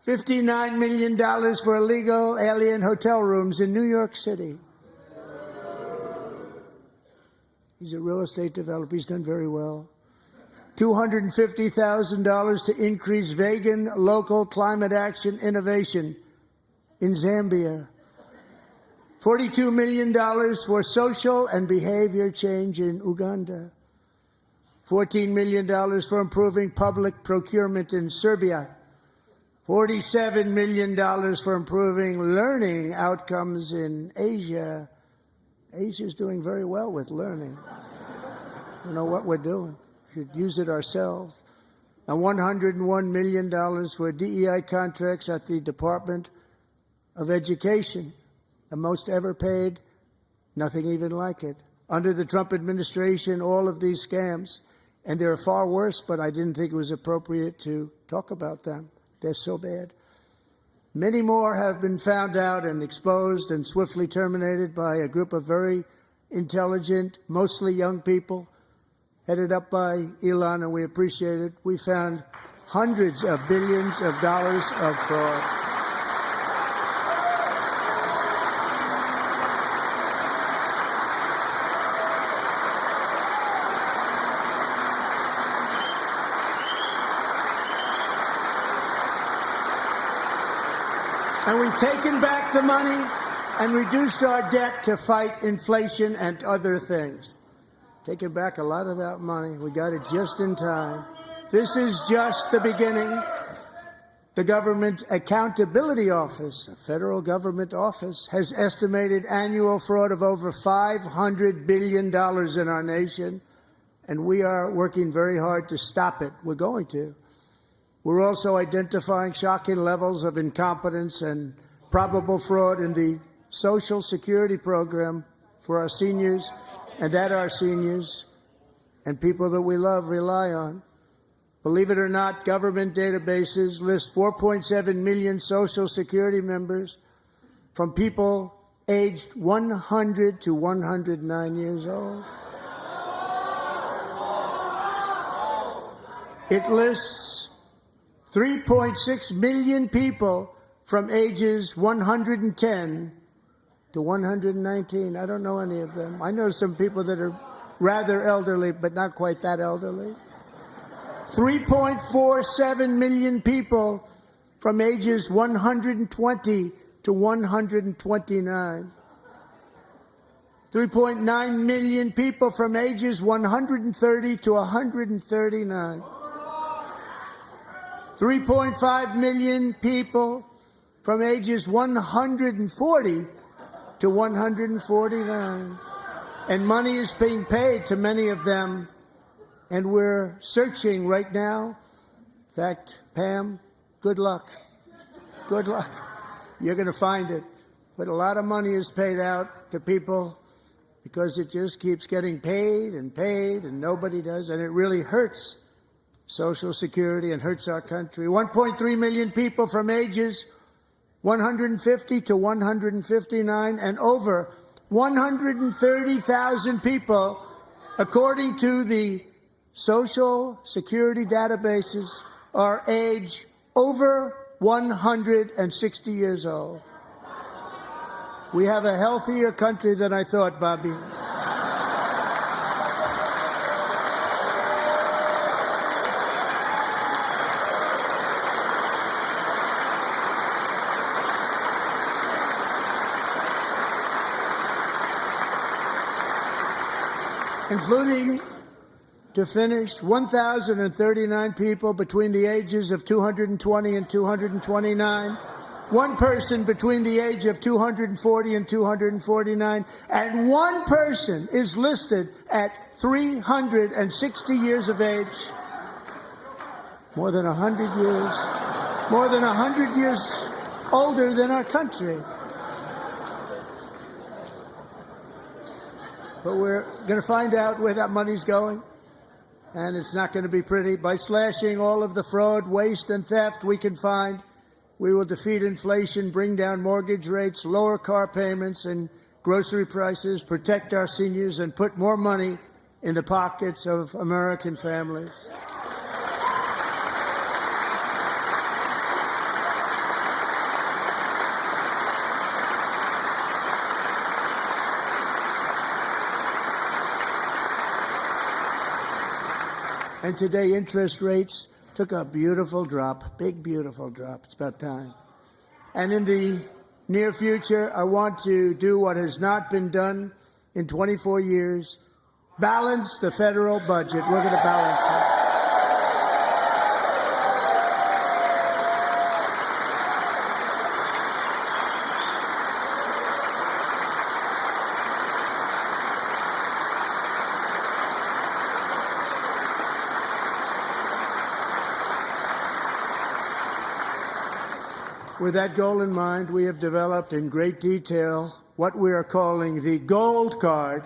B: $59 million for illegal alien hotel rooms in New York City. He's a real estate developer. He's done very well. $250,000 to increase vegan local climate action innovation in Zambia. $42 million for social and behavior change in Uganda. $14 million for improving public procurement in Serbia. $47 million for improving learning outcomes in Asia. Asia's doing very well with learning. You know what we're doing. We should use it ourselves. And $101 million for DEI contracts at the Department of Education. The most ever paid, nothing even like it. Under the Trump administration, all of these scams, and they're far worse, but I didn't think it was appropriate to talk about them. They're so bad. Many more have been found out and exposed and swiftly terminated by a group of very intelligent, mostly young people, headed up by Elon, and we appreciate it. We found hundreds of billions of dollars of fraud. And we've taken back the money and reduced our debt to fight inflation and other things. Taken back a lot of that money. We got it just in time. This is just the beginning. The Government Accountability Office, a federal government office, has estimated annual fraud of over $500 billion in our nation, and we are working very hard to stop it. We're going to. We're also identifying shocking levels of incompetence and probable fraud in the Social Security program for our seniors, and that our seniors and people that we love rely on. Believe it or not, government databases list 4.7 million Social Security members from people aged 100 to 109 years old. It lists 3.6 million people from ages 110 to 119. I don't know any of them. I know some people that are rather elderly, but not quite that elderly. 3.47 million people from ages 120 to 129. 3.9 million people from ages 130 to 139. 3.5 million people from ages 140 to 149. And money is being paid to many of them, and we're searching right now. In fact, Pam, good luck. Good luck. You're going to find it. But a lot of money is paid out to people because it just keeps getting paid, and nobody does, and it really hurts Social Security and hurts our country. 1.3 million people from ages 150 to 159, and over 130,000 people, according to the Social Security databases, are age over 160 years old. We have a healthier country than I thought, Bobby. Including, to finish, 1,039 people between the ages of 220 and 229, one person between the age of 240 and 249, and one person is listed at 360 years of age. More than 100 years older than our country. But we're going to find out where that money's going, and it's not going to be pretty. By slashing all of the fraud, waste, and theft we can find, we will defeat inflation, bring down mortgage rates, lower car payments and grocery prices, protect our seniors, and put more money in the pockets of American families. And today, interest rates took a beautiful drop, big, beautiful drop. It's about time. And in the near future, I want to do what has not been done in 24 years, balance the federal budget. We're going to balance it. With that goal in mind, we have developed in great detail what we are calling the Gold Card,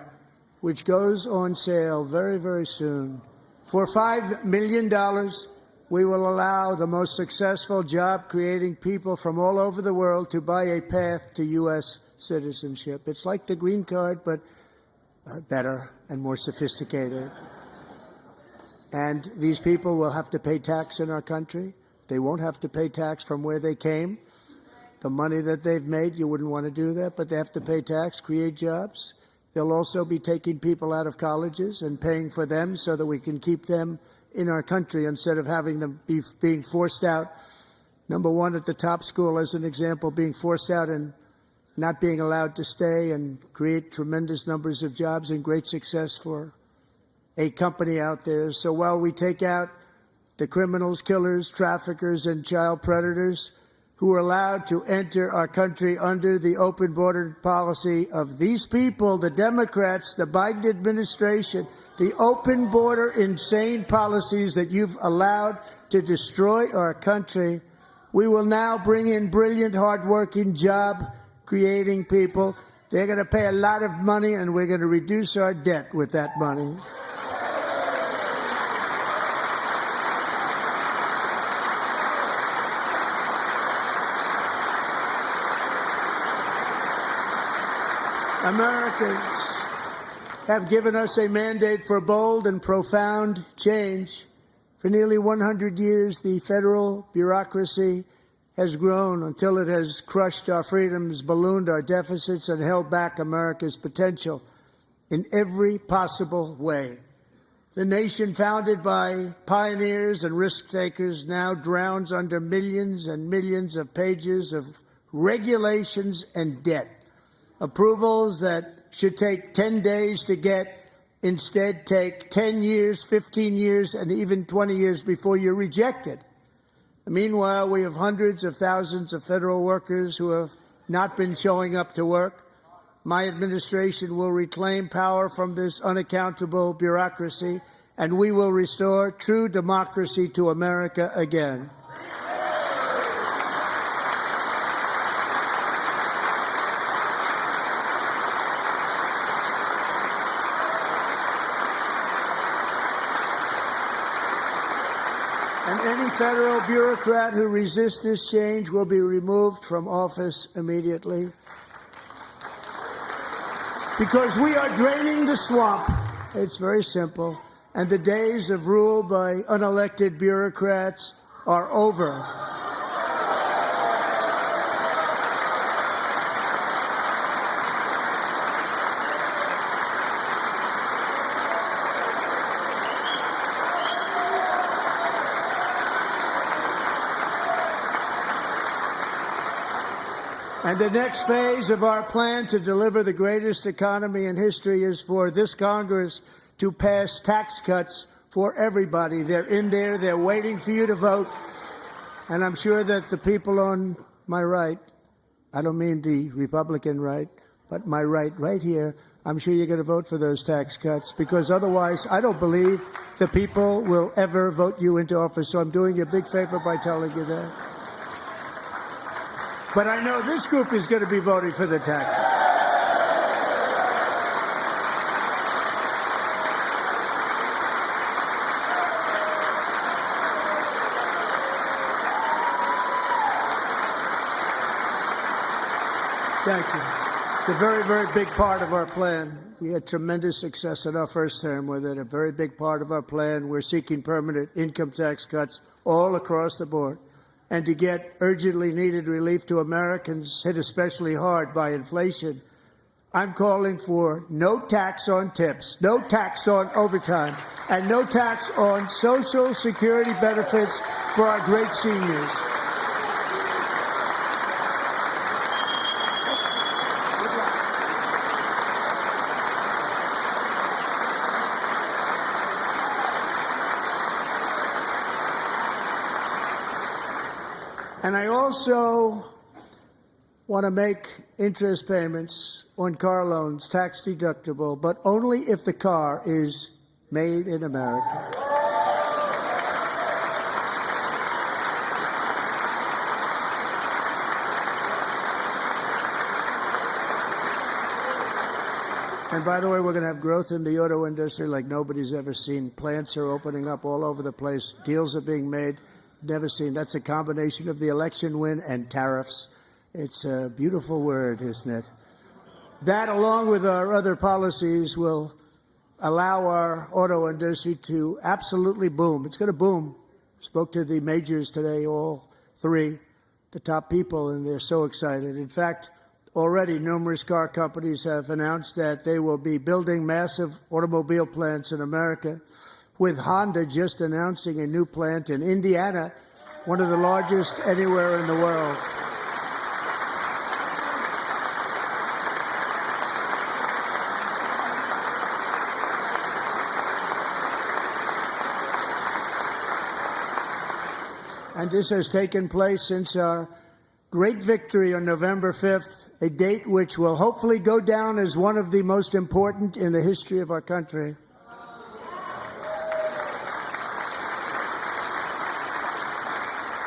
B: which goes on sale very, very soon. For $5 million, we will allow the most successful job-creating people from all over the world to buy a path to U.S. citizenship. It's like the green card, but better and more sophisticated. And these people will have to pay tax in our country. They won't have to pay tax from where they came. The money that they've made, you wouldn't want to do that, but they have to pay tax, create jobs. They'll also be taking people out of colleges and paying for them so that we can keep them in our country instead of having them being forced out. Number one, at the top school, as an example, being forced out and not being allowed to stay and create tremendous numbers of jobs and great success for a company out there. So while we take out the criminals, killers, traffickers, and child predators who are allowed to enter our country under the open border policy of these people, the Democrats, the Biden administration, the open border insane policies that you've allowed to destroy our country, we will now bring in brilliant, hardworking, job-creating people. They're going to pay a lot of money, and we're going to reduce our debt with that money. Americans have given us a mandate for bold and profound change. For nearly 100 years, the federal bureaucracy has grown until it has crushed our freedoms, ballooned our deficits, and held back America's potential in every possible way. The nation founded by pioneers and risk-takers now drowns under millions and millions of pages of regulations and debt. Approvals that should take 10 days to get instead take 10 years, 15 years, and even 20 years before you're rejected. Meanwhile, we have hundreds of thousands of federal workers who have not been showing up to work. My administration will reclaim power from this unaccountable bureaucracy, and we will restore true democracy to America again. any federal bureaucrat who resists this change will be removed from office immediately. Because we are draining the swamp. It's very simple. And the days of rule by unelected bureaucrats are over. And the next phase of our plan to deliver the greatest economy in history is for this Congress to pass tax cuts for everybody. They're in there. They're waiting for you to vote. And I'm sure that the people on my right, I don't mean the Republican right, but my right here, I'm sure you're going to vote for those tax cuts, because otherwise I don't believe the people will ever vote you into office. So I'm doing you a big favor by telling you that. But I know this group is going to be voting for the tax. Thank you. It's a very, very big part of our plan. We had tremendous success in our first term with it. A very big part of our plan. We're seeking permanent income tax cuts all across the board. And to get urgently needed relief to Americans hit especially hard by inflation, I'm calling for no tax on tips, no tax on overtime, and no tax on Social Security benefits for our great seniors. And I also want to make interest payments on car loans tax deductible, but only if the car is made in America. And by the way, we're going to have growth in the auto industry like nobody's ever seen. Plants are opening up all over the place. Deals are being made. Never seen. That's a combination of the election win and tariffs. It's a beautiful word, isn't it? That, along with our other policies, will allow our auto industry to absolutely boom. It's going to boom. Spoke to the majors today, all three, the top people, and they're so excited. In fact, already numerous car companies have announced that they will be building massive automobile plants in America, with Honda just announcing a new plant in Indiana, one of the largest anywhere in the world. And this has taken place since our great victory on November 5th, a date which will hopefully go down as one of the most important in the history of our country.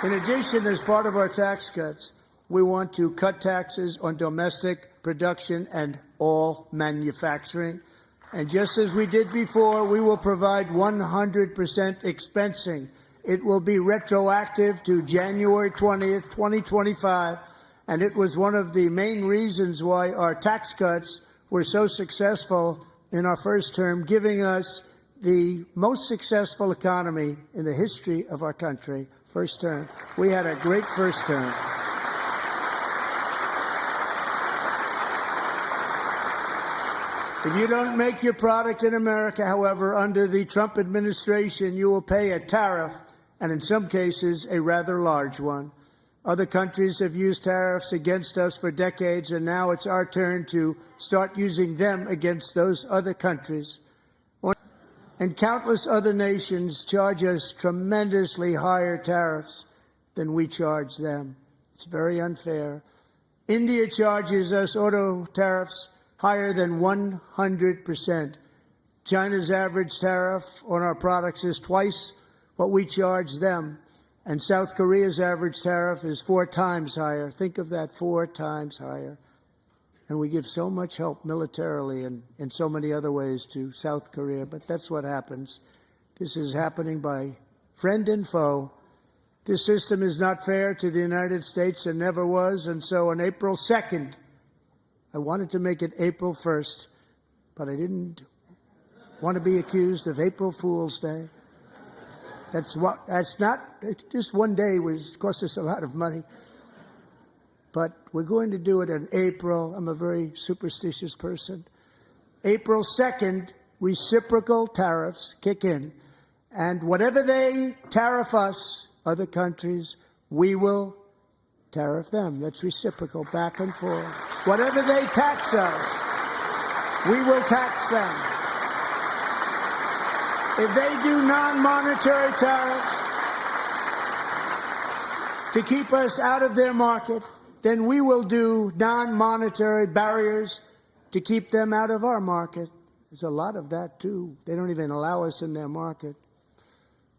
B: In addition, as part of our tax cuts, we want to cut taxes on domestic production and all manufacturing. And just as we did before, we will provide 100% expensing. It will be retroactive to January 20th, 2025. And it was one of the main reasons why our tax cuts were so successful in our first term, giving us the most successful economy in the history of our country. First term. We had a great first term. If you don't make your product in America, however, under the Trump administration, you will pay a tariff, and in some cases, a rather large one. Other countries have used tariffs against us for decades, and now it's our turn to start using them against those other countries. And countless other nations charge us tremendously higher tariffs than we charge them. It's very unfair. India charges us auto tariffs higher than 100%. China's average tariff on our products is twice what we charge them. And South Korea's average tariff is 4 times higher. Think of that, 4 times higher. And we give so much help militarily and in so many other ways to South Korea. But that's what happens. This is happening by friend and foe. This system is not fair to the United States and never was. And so on April 2nd, I wanted to make it April 1st, but I didn't want to be accused of April Fool's Day. That's not, just one day cost us a lot of money. But we're going to do it in April. I'm a very superstitious person. April 2nd, reciprocal tariffs kick in. And whatever they tariff us, other countries, we will tariff them. That's reciprocal, back and forth. Whatever they tax us, we will tax them. If they do non-monetary tariffs to keep us out of their market, then we will do non-monetary barriers to keep them out of our market. There's a lot of that, too. They don't even allow us in their market.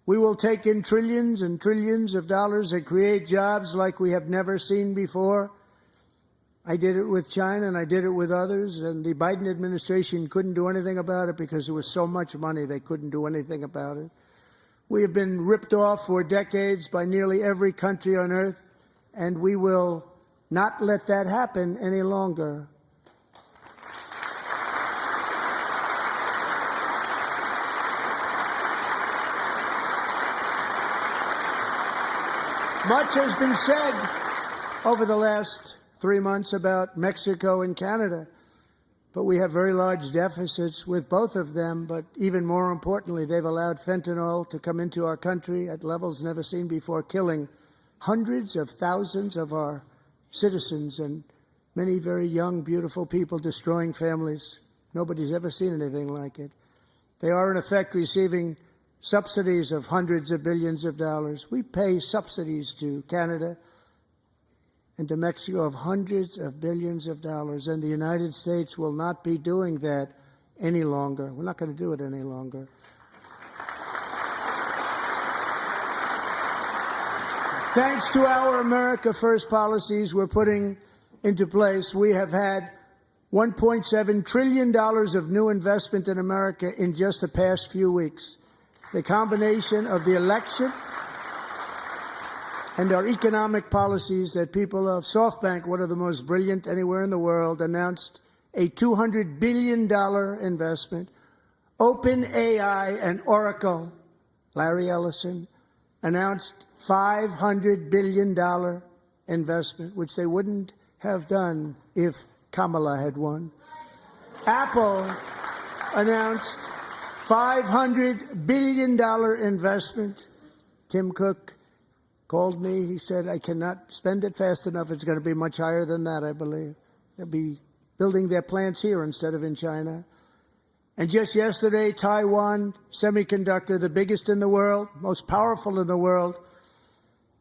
B: We will take in trillions and trillions of dollars and create jobs like we have never seen before. I did it with China and I did it with others, and the Biden administration couldn't do anything about it because there was so much money they couldn't do anything about it. We have been ripped off for decades by nearly every country on earth, and we will not let that happen any longer. Much has been said over the last 3 months about Mexico and Canada, but we have very large deficits with both of them. But even more importantly, they've allowed fentanyl to come into our country at levels never seen before, killing hundreds of thousands of our citizens and many very young, beautiful people, destroying families. Nobody's ever seen anything like it. They are, in effect, receiving subsidies of hundreds of billions of dollars. We pay subsidies to Canada and to Mexico of hundreds of billions of dollars, and the United States will not be doing that any longer. We're not going to do it any longer. Thanks to our America First policies we're putting into place, we have had $1.7 trillion of new investment in America in just the past few weeks. The combination of the election and our economic policies that people of SoftBank, one of the most brilliant anywhere in the world, announced a $200 billion investment. OpenAI and Oracle, Larry Ellison, announced $500 billion investment, which they wouldn't have done if Kamala had won. Apple announced $500 billion investment. Tim Cook called me. He said, I cannot spend it fast enough. It's going to be much higher than that, I believe. They'll be building their plants here instead of in China. And just yesterday, Taiwan Semiconductor, the biggest in the world, most powerful in the world,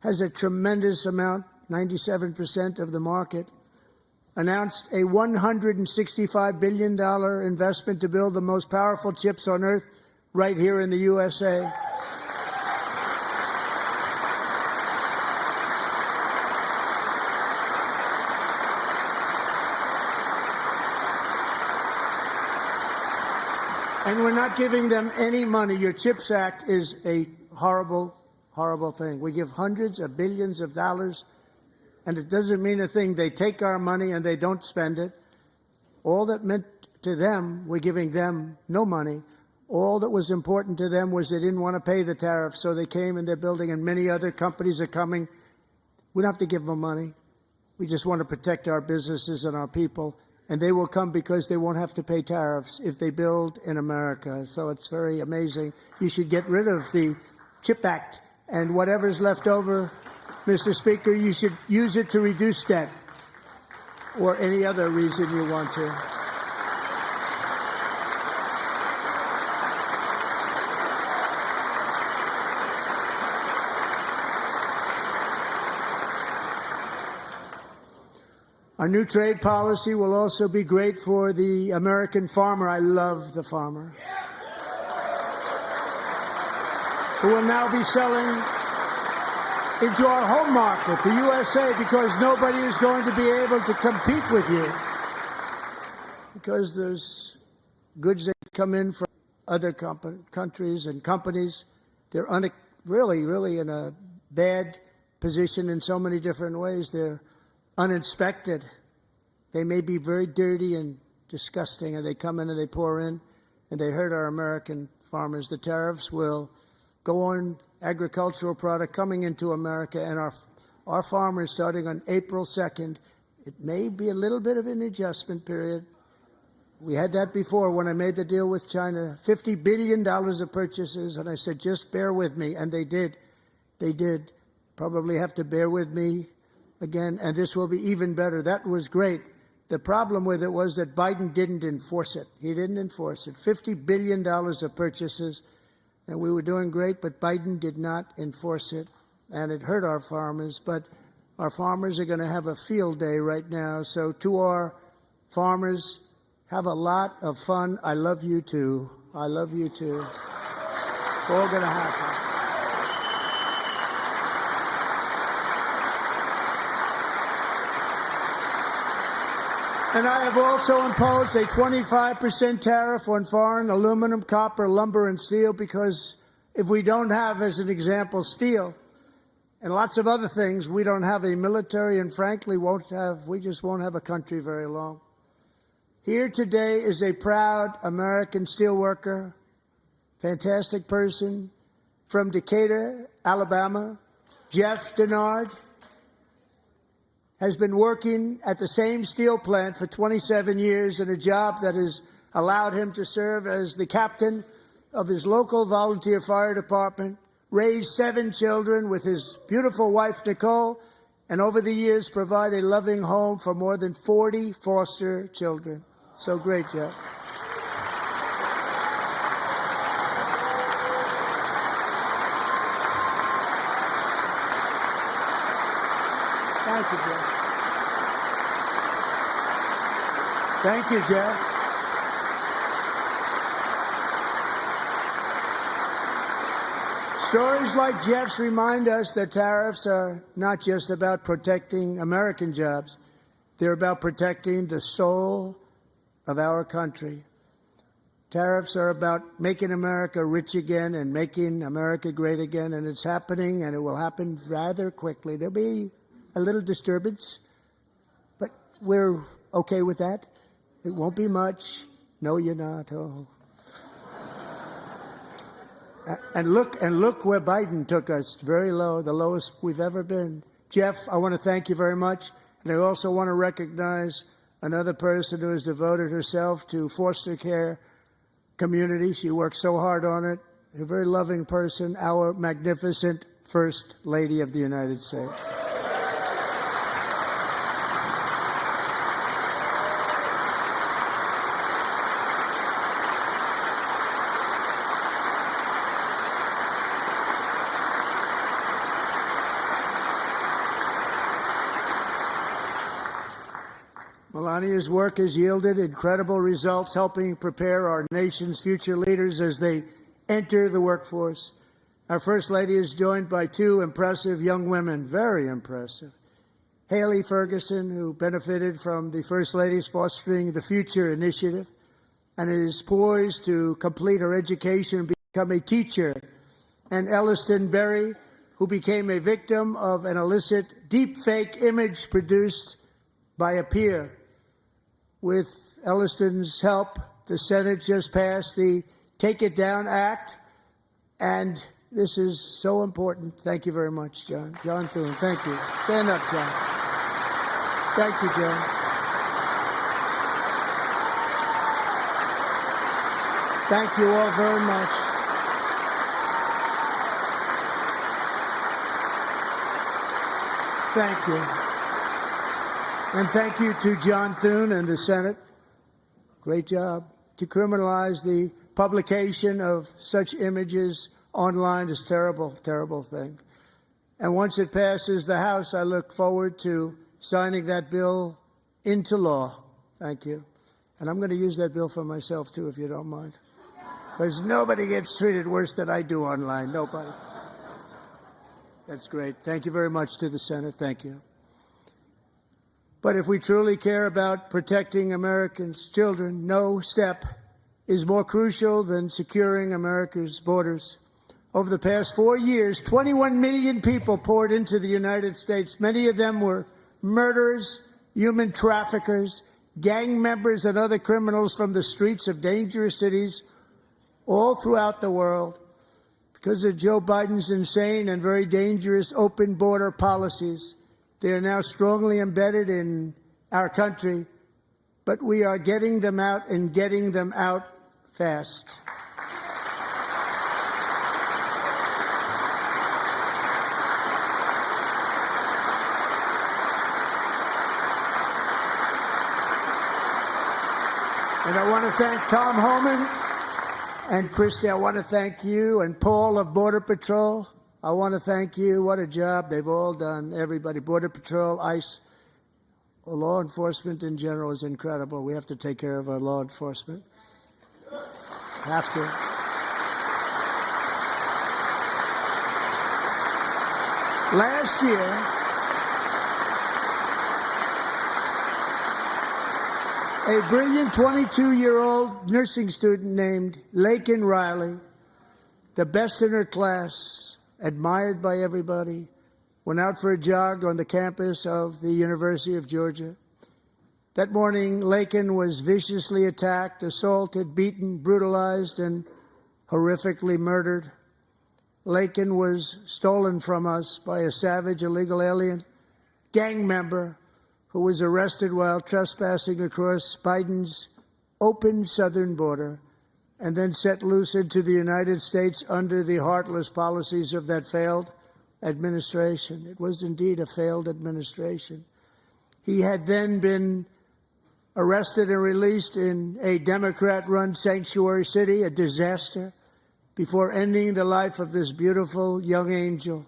B: has a tremendous amount, 97% of the market, announced a $165 billion investment to build the most powerful chips on earth right here in the USA. And we're not giving them any money. Your CHIPS Act is a horrible, horrible thing. We give hundreds of billions of dollars, and it doesn't mean a thing. They take our money and they don't spend it. All that meant to them, we're giving them no money. All that was important to them was they didn't want to pay the tariffs, so they came and they're building, and many other companies are coming. We don't have to give them money. We just want to protect our businesses and our people. And they will come because they won't have to pay tariffs if they build in America. So it's very amazing. You should get rid of the CHIP Act, and whatever's left over, Mr. Speaker, you should use it to reduce debt or any other reason you want to. Our new trade policy will also be great for the American farmer. I love the farmer, who will now be selling into our home market, the USA, because nobody is going to be able to compete with you, because there's goods that come in from other countries and companies. They're really in a bad position in so many different ways. They're uninspected. They may be very dirty and disgusting, and they come in and they pour in, and they hurt our American farmers. The tariffs will go on agricultural product coming into America, and our farmers, starting on April 2nd, it may be a little bit of an adjustment period. We had that before when I made the deal with China, $50 billion of purchases, and I said, just bear with me, and they did. They did. Probably have to bear with me again, and this will be even better. That was great. The problem with it was that Biden didn't enforce it. He didn't enforce it. $50 billion of purchases, and we were doing great, but Biden did not enforce it, and it hurt our farmers. But our farmers are going to have a field day right now. So to our farmers, have a lot of fun. I love you, too. I love you, too. It's all going to happen. And I have also imposed a 25% tariff on foreign aluminum, copper, lumber, and steel, because if we don't have, as an example, steel and lots of other things, we don't have a military, and frankly, we just won't have a country very long. Here today is a proud American steelworker, fantastic person from Decatur, Alabama, Jeff Denard. Has been working at the same steel plant for 27 years in a job that has allowed him to serve as the captain of his local volunteer fire department, raise 7 children with his beautiful wife, Nicole, and over the years provide a loving home for more than 40 foster children. So great, Jeff. Thank you, Jeff. Thank you, Jeff. Stories like Jeff's remind us that tariffs are not just about protecting American jobs. They're about protecting the soul of our country. Tariffs are about making America rich again and making America great again, and it's happening, and it will happen rather quickly. There'll be a little disturbance, but we're okay with that. It won't be much. No, you're not. Oh. And look where Biden took us, very low, the lowest we've ever been. Jeff, I want to thank you very much. And I also want to recognize another person who has devoted herself to foster care community. She works so hard on it. A very loving person, our magnificent First Lady of the United States. Melania's work has yielded incredible results, helping prepare our nation's future leaders as they enter the workforce. Our First Lady is joined by 2 impressive young women, very impressive. Haley Ferguson, who benefited from the First Lady's Fostering the Future initiative and is poised to complete her education and become a teacher. And Elliston Berry, who became a victim of an illicit deepfake image produced by a peer. With Elliston's help, the Senate just passed the Take It Down Act, and this is so important. Thank you very much, John. John Thune, thank you. Stand up, John. Thank you, John. Thank you all very much. Thank you. And thank you to John Thune and the Senate. Great job. To criminalize the publication of such images online is a terrible, terrible thing. And once it passes the House, I look forward to signing that bill into law. Thank you. And I'm going to use that bill for myself, too, if you don't mind. Because nobody gets treated worse than I do online. Nobody. That's great. Thank you very much to the Senate. Thank you. But if we truly care about protecting Americans' children, no step is more crucial than securing America's borders. Over the past 4 years, 21 million people poured into the United States. Many of them were murderers, human traffickers, gang members, and other criminals from the streets of dangerous cities all throughout the world. Because of Joe Biden's insane and very dangerous open border policies, they are now strongly embedded in our country, but we are getting them out and getting them out fast. And I want to thank Tom Homan and Christy. I want to thank you and Paul of Border Patrol. I want to thank you. What a job they've all done. Everybody, Border Patrol, ICE, law enforcement in general is incredible. We have to take care of our law enforcement. Have to. Last year, a brilliant 22-year-old nursing student named Laken Riley, the best in her class, admired by everybody, went out for a jog on the campus of the University of Georgia. That morning, Laken was viciously attacked, assaulted, beaten, brutalized, and horrifically murdered. Laken was stolen from us by a savage illegal alien gang member who was arrested while trespassing across Biden's open southern border and then set loose into the United States under the heartless policies of that failed administration. It was indeed a failed administration. He had then been arrested and released in a Democrat-run sanctuary city, a disaster, before ending the life of this beautiful young angel.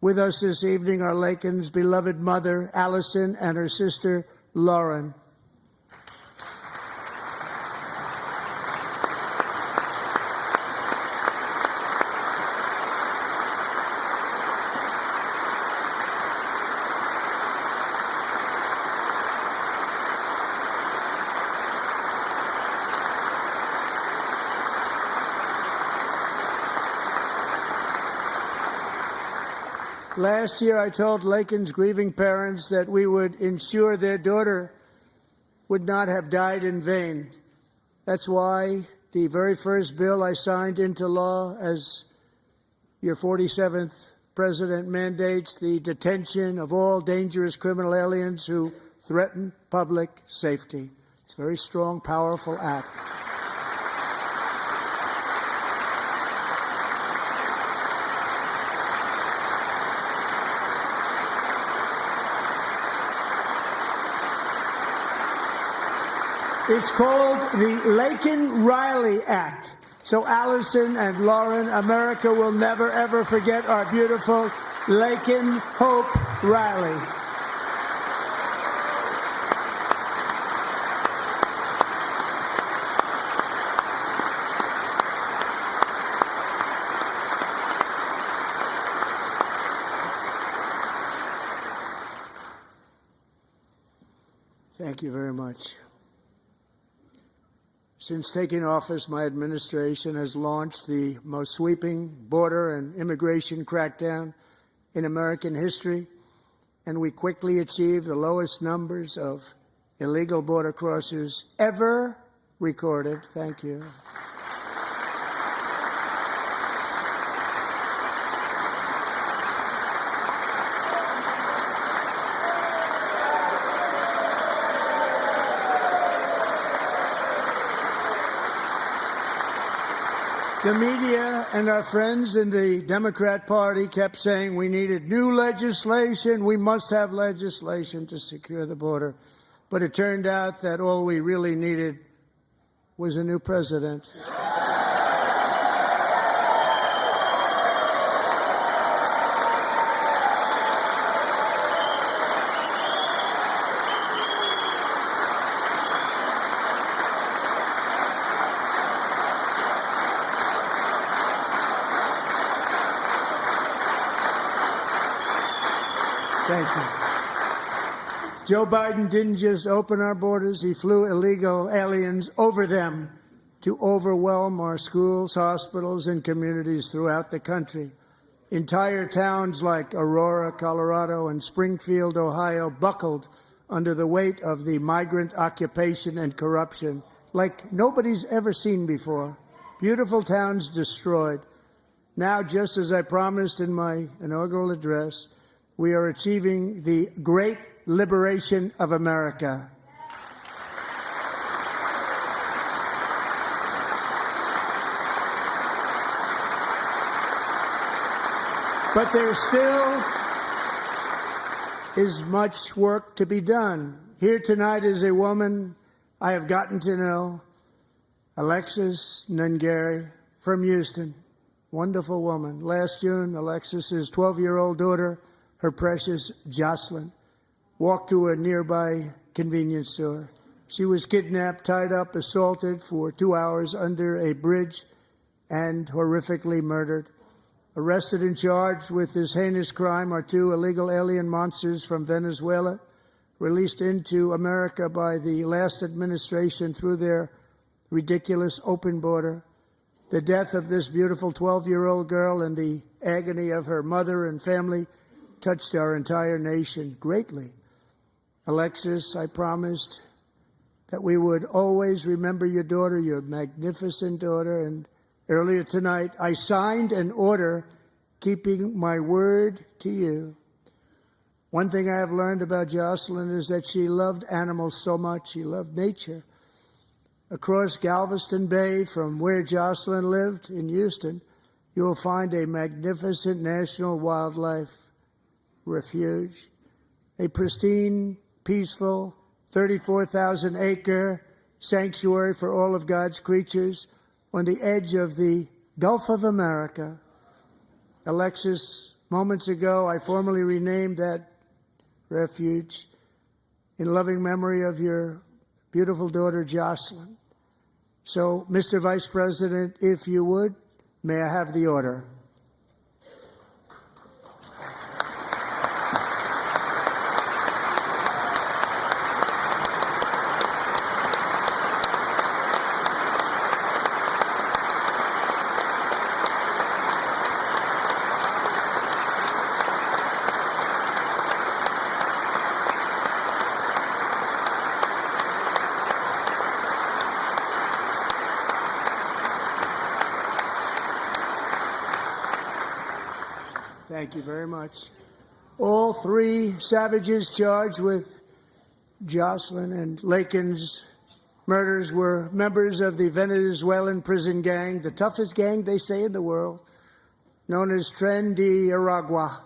B: With us this evening are Laken's beloved mother, Allison, and her sister, Lauren. Last year, I told Laken's grieving parents that we would ensure their daughter would not have died in vain. That's why the very first bill I signed into law as your 47th president mandates the detention of all dangerous criminal aliens who threaten public safety. It's a very strong, powerful act. It's called the Laken-Riley Act. So Allison and Lauren, America will never, ever forget our beautiful Laken Hope Riley. Thank you very much. Since taking office, my administration has launched the most sweeping border and immigration crackdown in American history, and we quickly achieved the lowest numbers of illegal border crossers ever recorded. Thank you. The media and our friends in the Democrat Party kept saying we needed new legislation. We must have legislation to secure the border. But it turned out that all we really needed was a new president. Thank you. Joe Biden didn't just open our borders, he flew illegal aliens over them to overwhelm our schools, hospitals, and communities throughout the country. Entire towns like Aurora, Colorado, and Springfield, Ohio, buckled under the weight of the migrant occupation and corruption like nobody's ever seen before. Beautiful towns destroyed. Now, just as I promised in my inaugural address, we are achieving the great liberation of America. But there still is much work to be done. Here tonight is a woman I have gotten to know, Alexis Nungari from Houston. Wonderful woman. Last June, Alexis's 12-year-old daughter, her precious Jocelyn, walked to a nearby convenience store. She was kidnapped, tied up, assaulted for 2 hours under a bridge, and horrifically murdered. Arrested and charged with this heinous crime are two illegal alien monsters from Venezuela, released into America by the last administration through their ridiculous open border. The death of this beautiful 12-year-old girl and the agony of her mother and family touched our entire nation greatly. Alexis, I promised that we would always remember your daughter, your magnificent daughter, and earlier tonight, I signed an order keeping my word to you. One thing I have learned about Jocelyn is that she loved animals so much. She loved nature. Across Galveston Bay, from where Jocelyn lived in Houston, you will find a magnificent national wildlife refuge, a pristine, peaceful, 34,000-acre sanctuary for all of God's creatures on the edge of the Gulf of America. Alexis, moments ago, I formally renamed that refuge in loving memory of your beautiful daughter, Jocelyn. So, Mr. Vice President, if you would, may I have the order? Thank you very much. All three savages charged with Jocelyn and Lakin's murders were members of the Venezuelan prison gang, the toughest gang, they say, in the world, known as Tren de Aragua.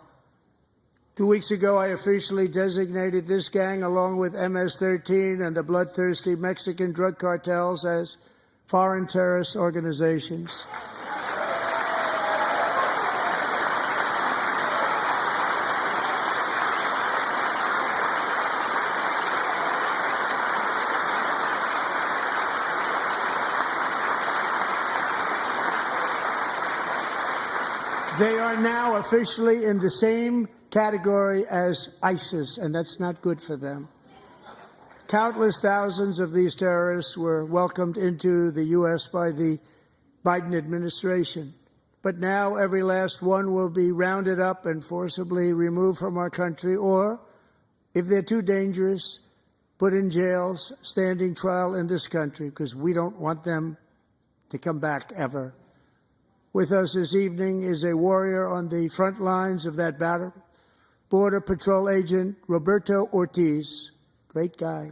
B: 2 weeks ago, I officially designated this gang, along with MS-13 and the bloodthirsty Mexican drug cartels, as foreign terrorist organizations. They are now officially in the same category as ISIS, and that's not good for them. Countless thousands of these terrorists were welcomed into the U.S. by the Biden administration. But now every last one will be rounded up and forcibly removed from our country, or, if they're too dangerous, put in jails, standing trial in this country, because we don't want them to come back ever. With us this evening is a warrior on the front lines of that battle, Border Patrol Agent Roberto Ortiz. Great guy.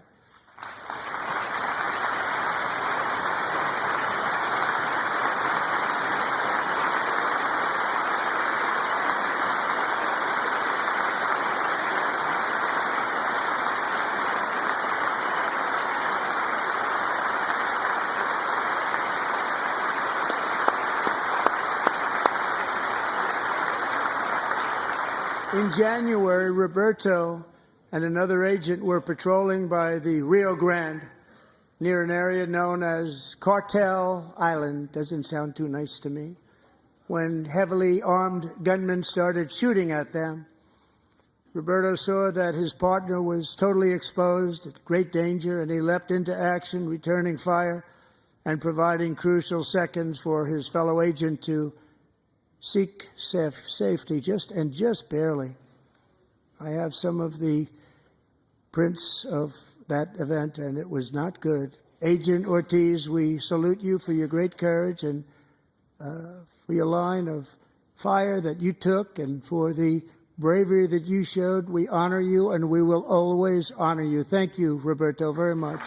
B: In January, Roberto and another agent were patrolling by the Rio Grande near an area known as Cartel Island. Doesn't sound too nice to me. When heavily armed gunmen started shooting at them, Roberto saw that his partner was totally exposed, at great danger, and he leapt into action, returning fire and providing crucial seconds for his fellow agent to seek safety, just barely. I have some of the prints of that event, and it was not good. Agent Ortiz, we salute you for your great courage and for your line of fire that you took and for the bravery that you showed. We honor you, and we will always honor you. Thank you, Roberto, very much.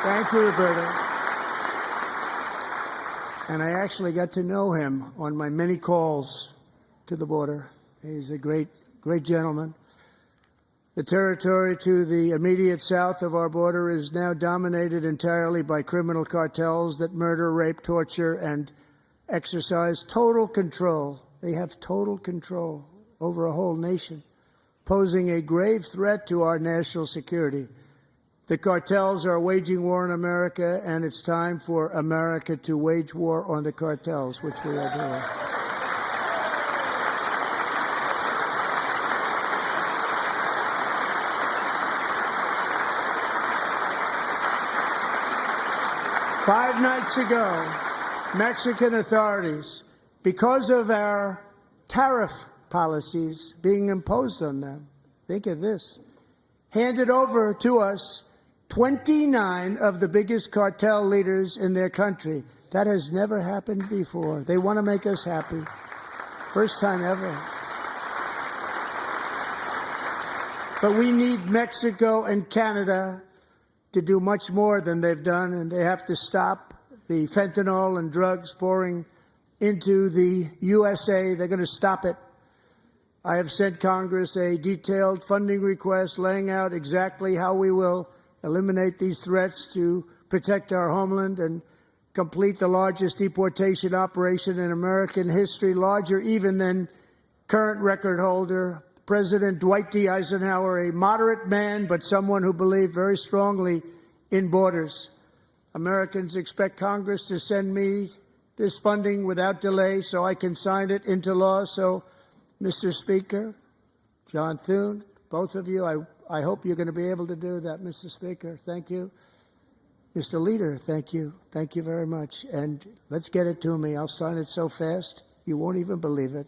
B: Thank you, Roberto. And I actually got to know him on my many calls to the border. He's a great gentleman. The territory to the immediate south of our border is now dominated entirely by criminal cartels that murder, rape, torture, and exercise total control. They have total control over a whole nation, posing a grave threat to our national security. The cartels are waging war in America, and it's time for America to wage war on the cartels, which we are doing. Five nights ago, Mexican authorities, because of our tariff policies being imposed on them, think of this, handed over to us 29 of the biggest cartel leaders in their country. That has never happened before. They want to make us happy. First time ever. But we need Mexico and Canada to do much more than they've done, and they have to stop the fentanyl and drugs pouring into the USA. They're going to stop it. I have sent Congress a detailed funding request laying out exactly how we will eliminate these threats to protect our homeland and complete the largest deportation operation in American history, larger even than current record holder President Dwight D. Eisenhower, a moderate man, but someone who believed very strongly in borders. Americans expect Congress to send me this funding without delay so I can sign it into law. So, Mr. Speaker, John Thune, both of you, I hope you're going to be able to do that, Mr. Speaker. Thank you. Mr. Leader, thank you. Thank you very much. And let's get it to me. I'll sign it so fast, you won't even believe it.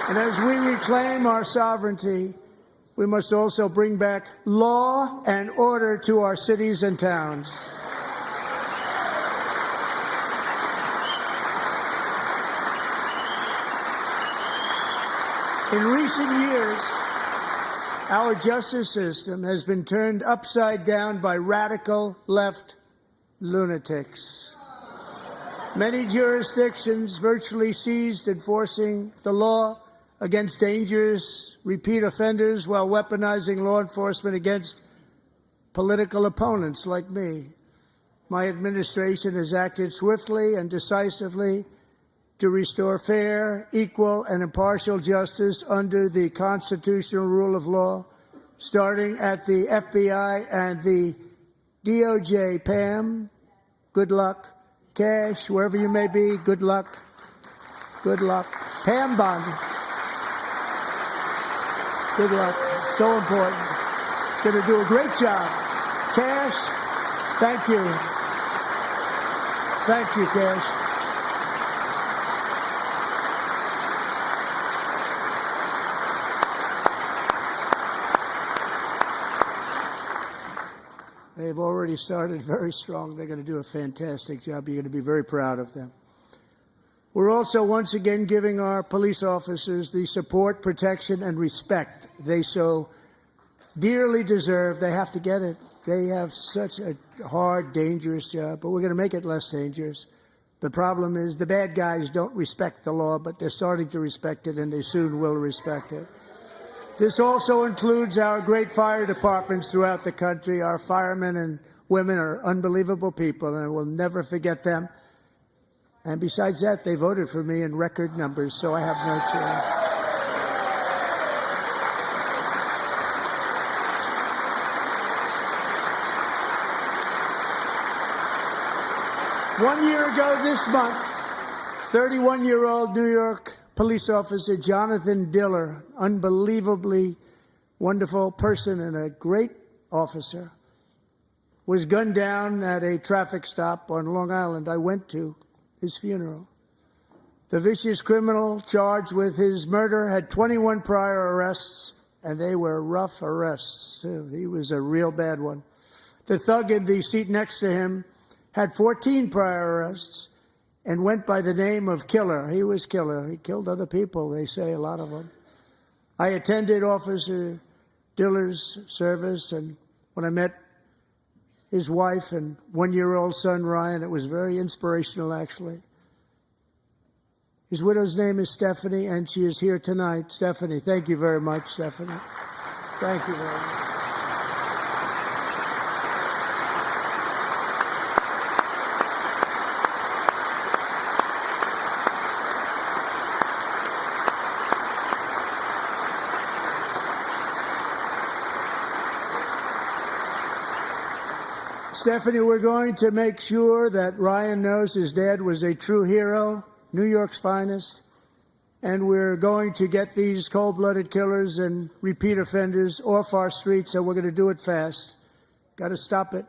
B: And as we reclaim our sovereignty, we must also bring back law and order to our cities and towns. In recent years, our justice system has been turned upside down by radical left lunatics. Many jurisdictions virtually ceased enforcing the law against dangerous repeat offenders while weaponizing law enforcement against political opponents like me. My administration has acted swiftly and decisively to restore fair, equal, and impartial justice under the constitutional rule of law, starting at the FBI and the DOJ. Pam, good luck. Cash, wherever you may be, good luck. Good luck. Pam Bondi. Good luck. So important. Going to do a great job. Cash, thank you. Thank you, Cash. They've already started very strong. They're going to do a fantastic job. You're going to be very proud of them. We're also once again giving our police officers the support, protection, and respect they so dearly deserve. They have to get it. They have such a hard, dangerous job, but we're going to make it less dangerous. The problem is the bad guys don't respect the law, but they're starting to respect it, and they soon will respect it. This also includes our great fire departments throughout the country. Our firemen and women are unbelievable people, and we'll never forget them. And besides that, they voted for me in record numbers, so I have no choice. One year ago this month, 31-year-old New York police officer Jonathan Diller, unbelievably wonderful person and a great officer, was gunned down at a traffic stop on Long Island. I went to his funeral. The vicious criminal charged with his murder had 21 prior arrests, and they were rough arrests, too. He was a real bad one. The thug in the seat next to him had 14 prior arrests and went by the name of Killer. He was Killer. He killed other people, they say, a lot of them. I attended Officer Diller's service, and when I met his wife and one-year-old son, Ryan, it was very inspirational, actually. His widow's name is Stephanie, and she is here tonight. Stephanie, thank you very much, Stephanie. Thank you very much. Stephanie, we're going to make sure that Ryan knows his dad was a true hero, New York's finest, and we're going to get these cold-blooded killers and repeat offenders off our streets, and we're going to do it fast. Got to stop it.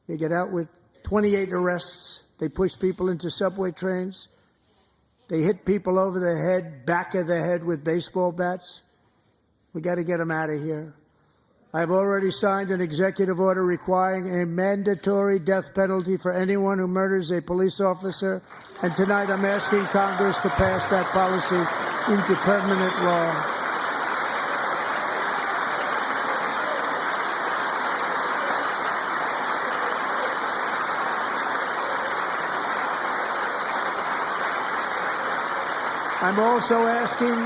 B: They get out with 28 arrests. They push people into subway trains. They hit people over the head, back of the head with baseball bats. We got to get them out of here. I've already signed an executive order requiring a mandatory death penalty for anyone who murders a police officer, and tonight I'm asking Congress to pass that policy into permanent law. I'm also asking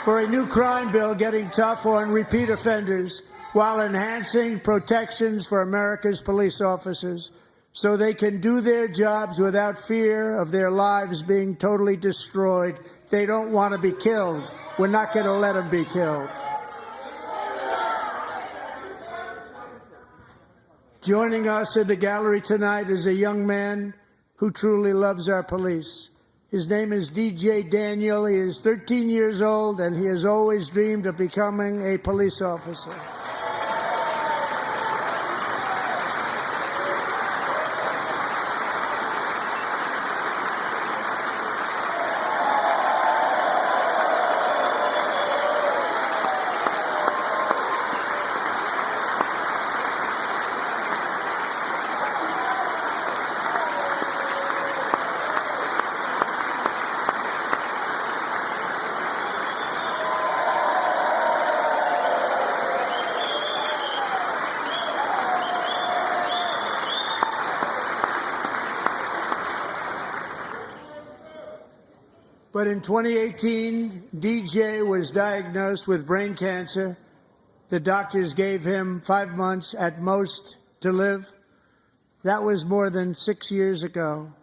B: for a new crime bill getting tough on repeat offenders while enhancing protections for America's police officers so they can do their jobs without fear of their lives being totally destroyed. They don't want to be killed. We're not going to let them be killed. Joining us in the gallery tonight is a young man who truly loves our police. His name is DJ Daniel. He is 13 years old, and he has always dreamed of becoming a police officer. But in 2018, DJ was diagnosed with brain cancer. The doctors gave him 5 months at most to live. That was more than 6 years ago.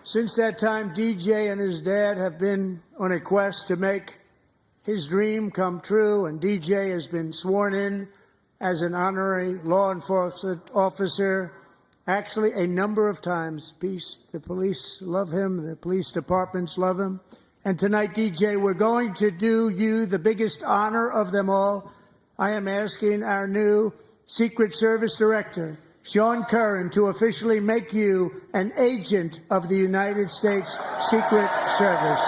B: Since that time, DJ and his dad have been on a quest to make his dream come true, and DJ has been sworn in as an honorary law enforcement officer, actually a number of times. The police love him, the police departments love him. And tonight, DJ, we're going to do you the biggest honor of them all. I am asking our new Secret Service Director, Sean Curran, to officially make you an agent of the United States Secret Service.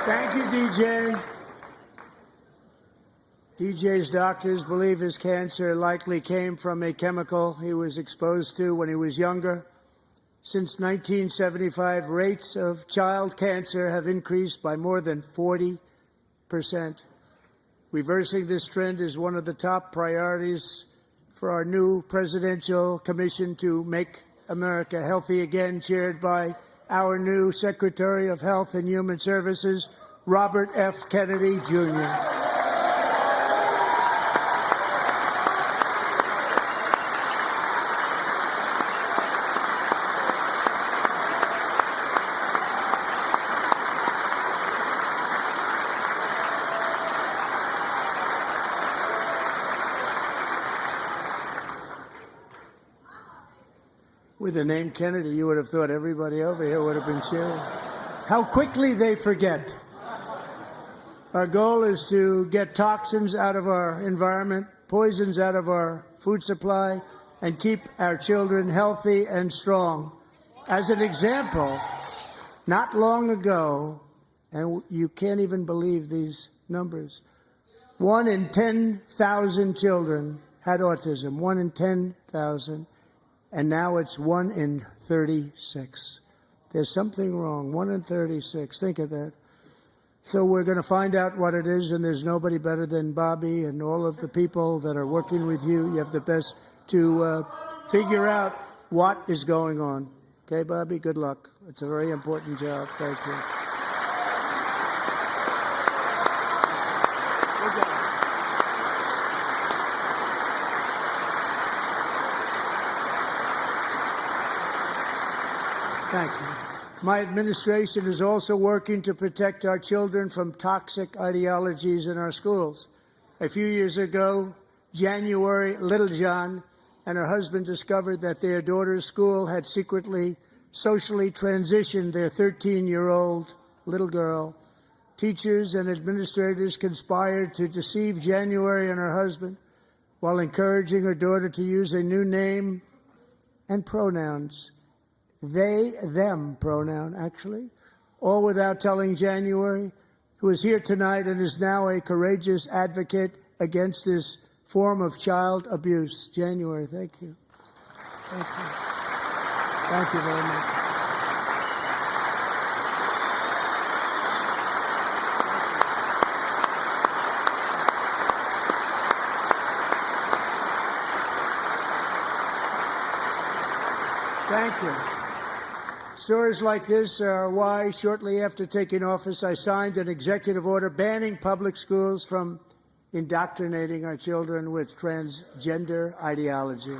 B: Thank you, DJ. DJ's doctors believe his cancer likely came from a chemical he was exposed to when he was younger. Since 1975, rates of child cancer have increased by more than 40%. Reversing this trend is one of the top priorities for our new presidential commission to make America healthy again, chaired by our new Secretary of Health and Human Services, Robert F. Kennedy, Jr. With the name Kennedy, you would have thought everybody over here would have been cheering. How quickly they forget. Our goal is to get toxins out of our environment, poisons out of our food supply, and keep our children healthy and strong. As an example, not long ago, and you can't even believe these numbers, 1 in 10,000 children had autism, 1 in 10,000. And now it's 1 in 36. There's something wrong. 1 in 36. Think of that. So we're going to find out what it is, and there's nobody better than Bobby and all of the people that are working with you. You have the best to figure out what is going on. Okay, Bobby? Good luck. It's a very important job. Thank you. Good job. Thank you. My administration is also working to protect our children from toxic ideologies in our schools. A few years ago, January Littlejohn and her husband discovered that their daughter's school had secretly socially transitioned their 13-year-old little girl. Teachers and administrators conspired to deceive January and her husband while encouraging her daughter to use a new name and pronouns. They, them pronoun, actually, all without telling January, who is here tonight and is now a courageous advocate against this form of child abuse. January, thank you. Thank you. Thank you very much. Thank you. Stories like this are why, shortly after taking office, I signed an executive order banning public schools from indoctrinating our children with transgender ideology.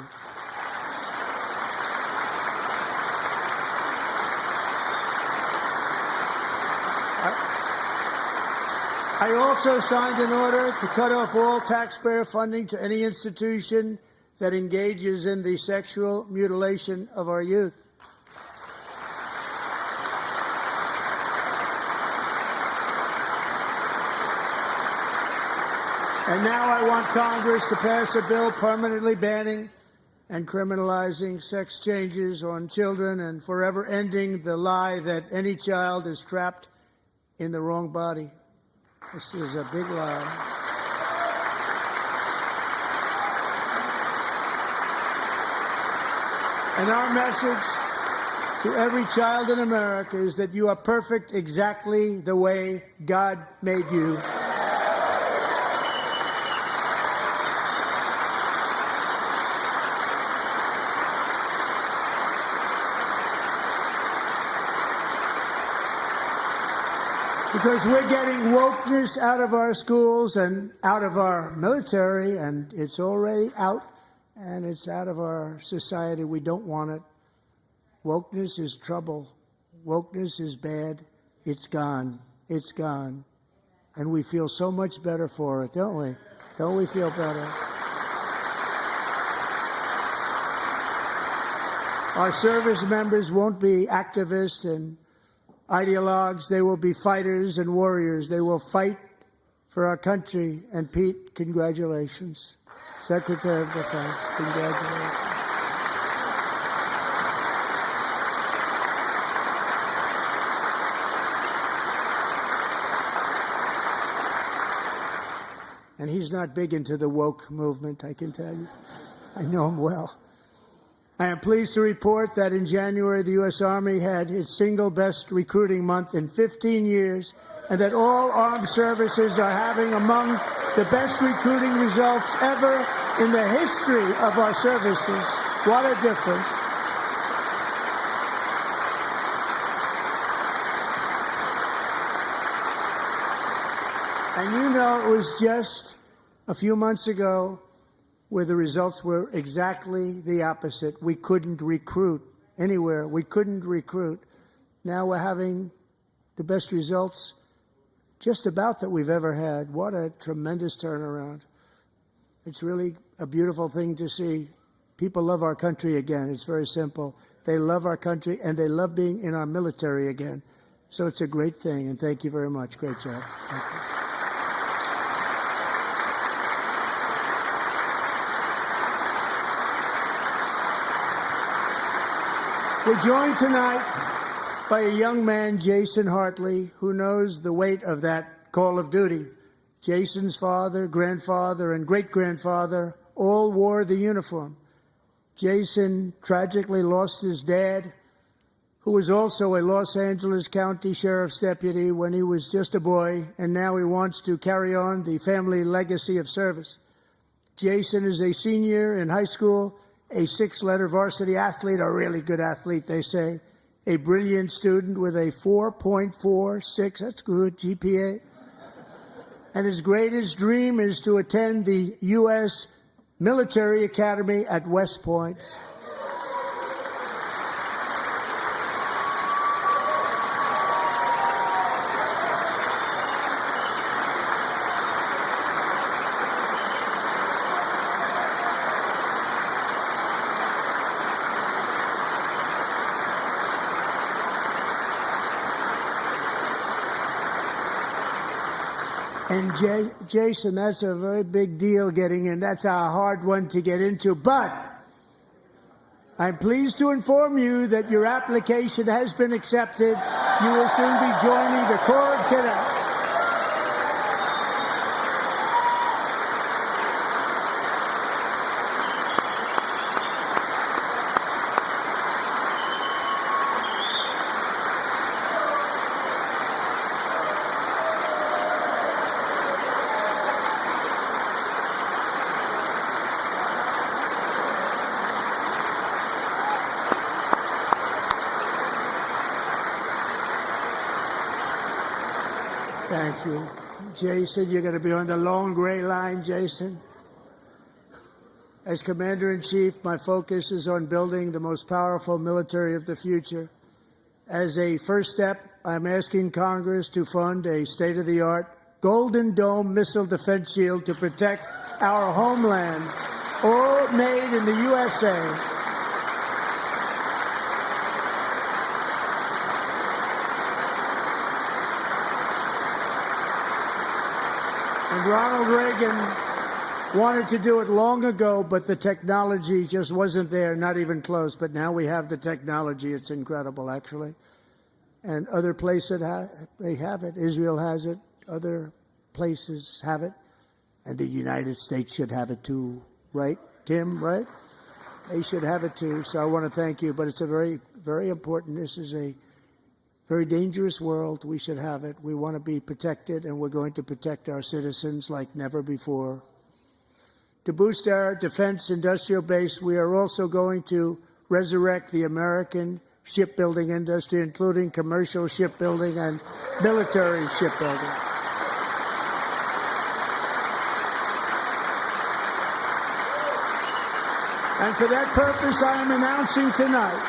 B: I also signed an order to cut off all taxpayer funding to any institution that engages in the sexual mutilation of our youth. And now I want Congress to pass a bill permanently banning and criminalizing sex changes on children and forever ending the lie that any child is trapped in the wrong body. This is a big lie. And our message to every child in America is that you are perfect exactly the way God made you. Because we're getting wokeness out of our schools and out of our military, and it's already out, and it's out of our society. We don't want it. Wokeness is trouble. Wokeness is bad. It's gone. It's gone. And we feel so much better for it, don't we? Don't we feel better? Our service members won't be activists and ideologues. They will be fighters and warriors. They will fight for our country. And Pete, congratulations. Secretary of Defense, congratulations. And he's not big into the woke movement, I can tell you. I know him well. I am pleased to report that in January, the U.S. Army had its single best recruiting month in 15 years, and that all armed services are having among the best recruiting results ever in the history of our services. What a difference. And you know, it was just a few months ago where the results were exactly the opposite. We couldn't recruit anywhere. We couldn't recruit. Now we're having the best results just about that we've ever had. What a tremendous turnaround. It's really a beautiful thing to see. People love our country again. It's very simple. They love our country, and they love being in our military again. So it's a great thing, and thank you very much. Great job. Thank you. We're joined tonight by a young man, Jason Hartley, who knows the weight of that call of duty. Jason's father, grandfather, and great-grandfather all wore the uniform. Jason tragically lost his dad, who was also a Los Angeles County Sheriff's deputy when he was just a boy, and now he wants to carry on the family legacy of service. Jason is a senior in high school, a 6-letter varsity athlete, a really good athlete, they say, a brilliant student with a 4.46, that's good, GPA. And his greatest dream is to attend the U.S. Military Academy at West Point. And Jason, that's a very big deal getting in. That's a hard one to get into. But I'm pleased to inform you that your application has been accepted. You will soon be joining the Corps of Cadets. Thank you. Jason, you're going to be on the long gray line, Jason. As Commander-in-Chief, my focus is on building the most powerful military of the future. As a first step, I'm asking Congress to fund a state-of-the-art Golden Dome missile defense shield to protect our homeland, all made in the USA. And Ronald Reagan wanted to do it long ago, but the technology just wasn't there, not even close. But now we have the technology. It's incredible, actually. And other places, they have it. Israel has it. Other places have it. And the United States should have it too, right, Tim, right? They should have it too. So I want to thank you. But it's a very, very important. This is a very dangerous world. We should have it. We want to be protected, and we're going to protect our citizens like never before. To boost our defense industrial base, we are also going to resurrect the American shipbuilding industry, including commercial shipbuilding and military shipbuilding. And for that purpose, I am announcing tonight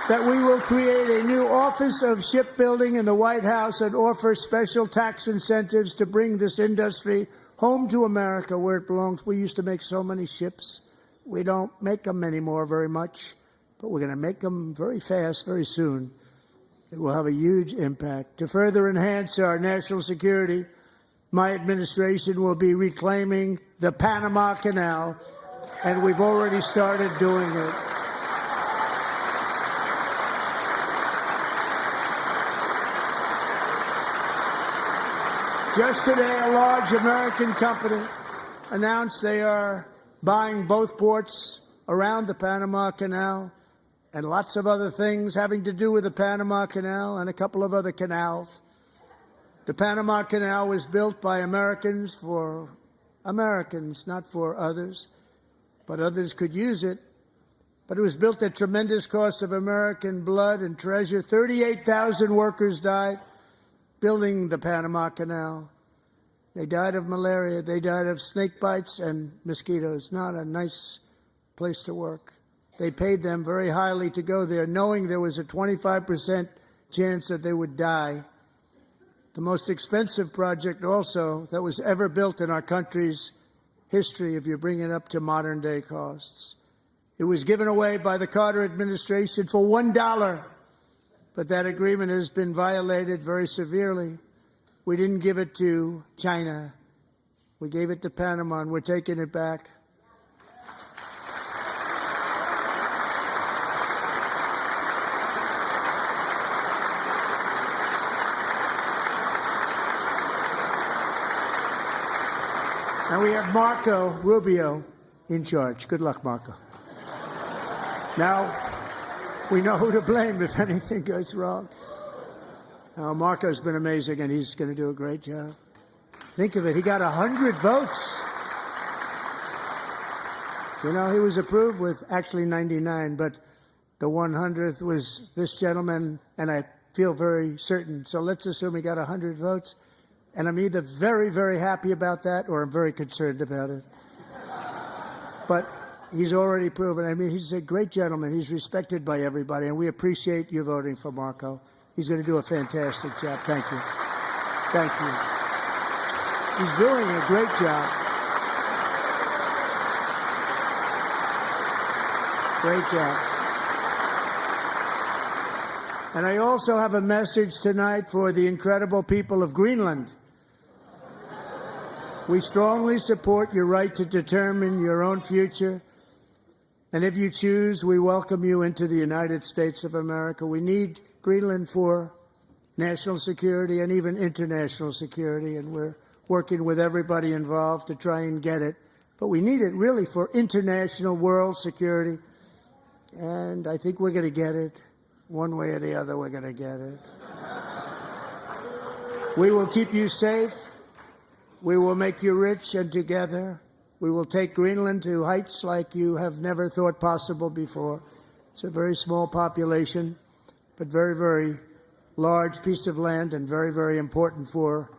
B: that we will create a new Office of Shipbuilding in the White House and offer special tax incentives to bring this industry home to America where it belongs. We used to make so many ships. We don't make them anymore very much, but we're going to make them very fast, very soon. It will have a huge impact. To further enhance our national security, my administration will be reclaiming the Panama Canal, and we've already started doing it. Just today, a large American company announced they are buying both ports around the Panama Canal and lots of other things having to do with the Panama Canal and a couple of other canals. The Panama Canal was built by Americans for Americans, not for others, but others could use it. But it was built at tremendous cost of American blood and treasure. 38,000 workers died building the Panama Canal. They died of malaria. They died of snake bites and mosquitoes. Not a nice place to work. They paid them very highly to go there, knowing there was a 25% chance that they would die. The most expensive project also that was ever built in our country's history, if you bring it up to modern day costs. It was given away by the Carter administration for $1, but that agreement has been violated very severely. We didn't give it to China. We gave it to Panama, and we're taking it back. And we have Marco Rubio in charge. Good luck, Marco. Now, we know who to blame if anything goes wrong. Now, Marco's been amazing, and he's going to do a great job. Think of it. He got 100 votes. You know, he was approved with actually 99, but the 100th was this gentleman, and I feel very certain. So let's assume he got 100 votes. And I'm either very, very happy about that or I'm very concerned about it. But he's already proven. I mean, he's a great gentleman. He's respected by everybody, and we appreciate you voting for Marco. He's going to do a fantastic job. Thank you. Thank you. He's doing a great job. Great job. And I also have a message tonight for the incredible people of Greenland. We strongly support your right to determine your own future. And if you choose, we welcome you into the United States of America. We need Greenland for national security and even international security, and we're working with everybody involved to try and get it. But we need it really for international world security, and I think we're going to get it. One way or the other, we're going to get it. We will keep you safe. We will make you rich, and together we will take Greenland to heights like you have never thought possible before. It's a very small population, but very, very large piece of land and very, very important for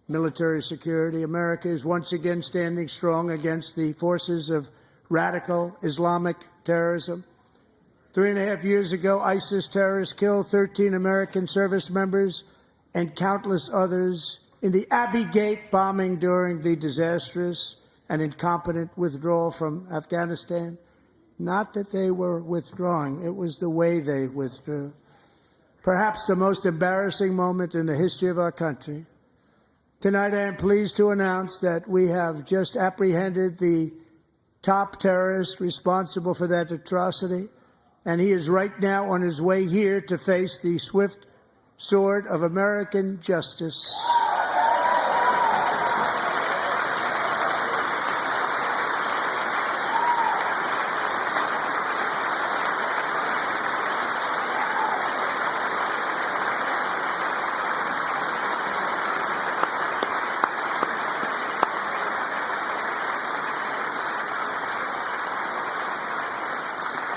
B: military security. America is once again standing strong against the forces of radical Islamic terrorism. 3.5 years ago, ISIS terrorists killed 13 American service members and countless others in the Abbey Gate bombing during the disastrous and incompetent withdrawal from Afghanistan. Not that they were withdrawing, it was the way they withdrew. Perhaps the most embarrassing moment in the history of our country. Tonight, I am pleased to announce that we have just apprehended the top terrorist responsible for that atrocity, and he is right now on his way here to face the swift sword of American justice.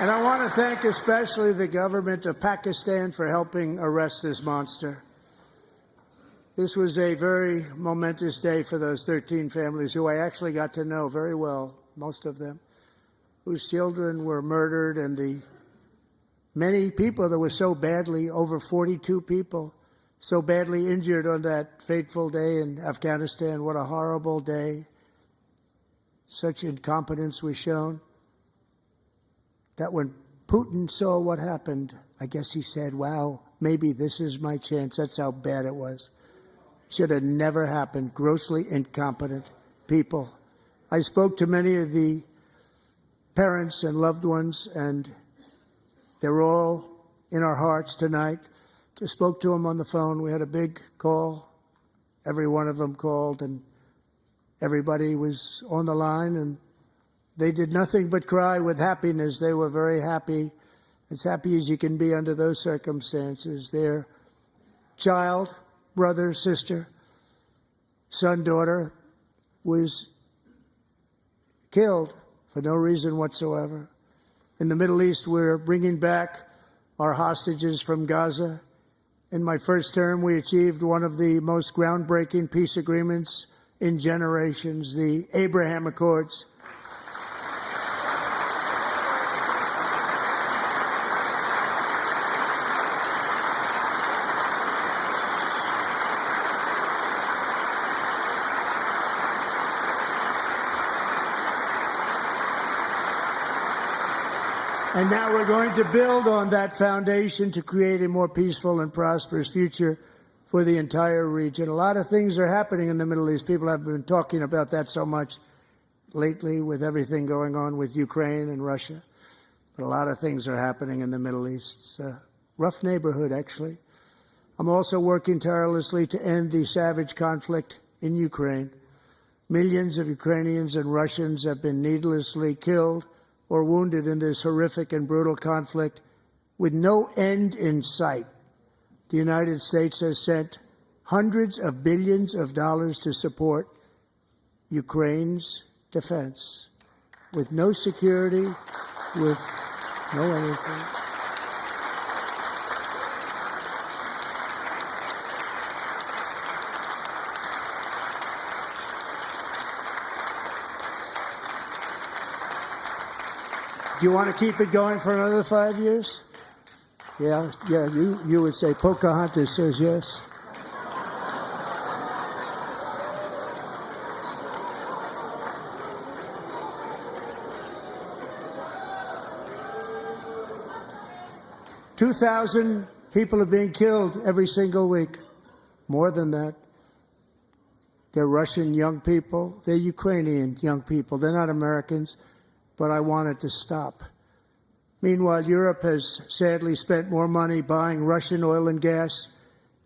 B: And I want to thank especially the government of Pakistan for helping arrest this monster. This was a very momentous day for those 13 families who I actually got to know very well, most of them, whose children were murdered, and the many people that were so badly, over 42 people, so badly injured on that fateful day in Afghanistan. What a horrible day. Such incompetence was shown. That when Putin saw what happened, I guess he said, wow, maybe this is my chance. That's how bad it was. Should have never happened. Grossly incompetent people. I spoke to many of the parents and loved ones, and they're all in our hearts tonight. Just spoke to them on the phone. We had a big call every one of them called, and everybody was on the line, and they did nothing but cry with happiness. They were very happy, as happy as you can be under those circumstances. Their child, brother, sister, son, daughter was killed for no reason whatsoever. In the Middle East, we're bringing back our hostages from Gaza. In my first term, we achieved one of the most groundbreaking peace agreements in generations, the Abraham Accords. And now we're going to build on that foundation to create a more peaceful and prosperous future for the entire region. A lot of things are happening in the Middle East. People have been talking about that so much lately with everything going on with Ukraine and Russia. But a lot of things are happening in the Middle East. It's a rough neighborhood, actually. I'm also working tirelessly to end the savage conflict in Ukraine. Millions of Ukrainians and Russians have been needlessly killed or wounded in this horrific and brutal conflict with no end in sight. The United States has sent hundreds of billions of dollars to support Ukraine's defense with no security, with no anything. Do you want to keep it going for another 5 years? Yeah, you would say Pocahontas says yes. $2,000 people are being killed every single week. More than that. They're Russian young people. They're Ukrainian young people. They're not Americans. But I want it to stop. Meanwhile, Europe has sadly spent more money buying Russian oil and gas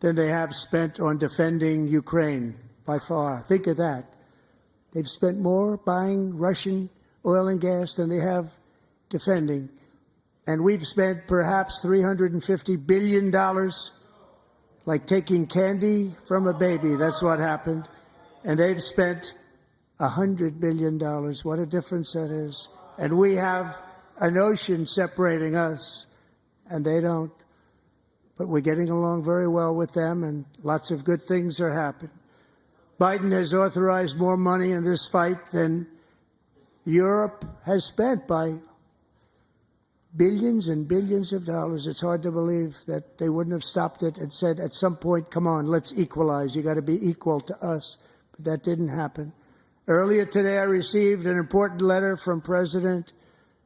B: than they have spent on defending Ukraine, by far. Think of that. They've spent more buying Russian oil and gas than they have defending. And we've spent perhaps $350 billion, like taking candy from a baby. That's what happened. And they've spent $100 billion. What a difference that is. And we have an ocean separating us, and they don't. But we're getting along very well with them, and lots of good things are happening. Biden has authorized more money in this fight than Europe has spent, by billions and billions of dollars. It's hard to believe that they wouldn't have stopped it and said at some point, come on, let's equalize. You got to be equal to us. But that didn't happen. Earlier today, I received an important letter from President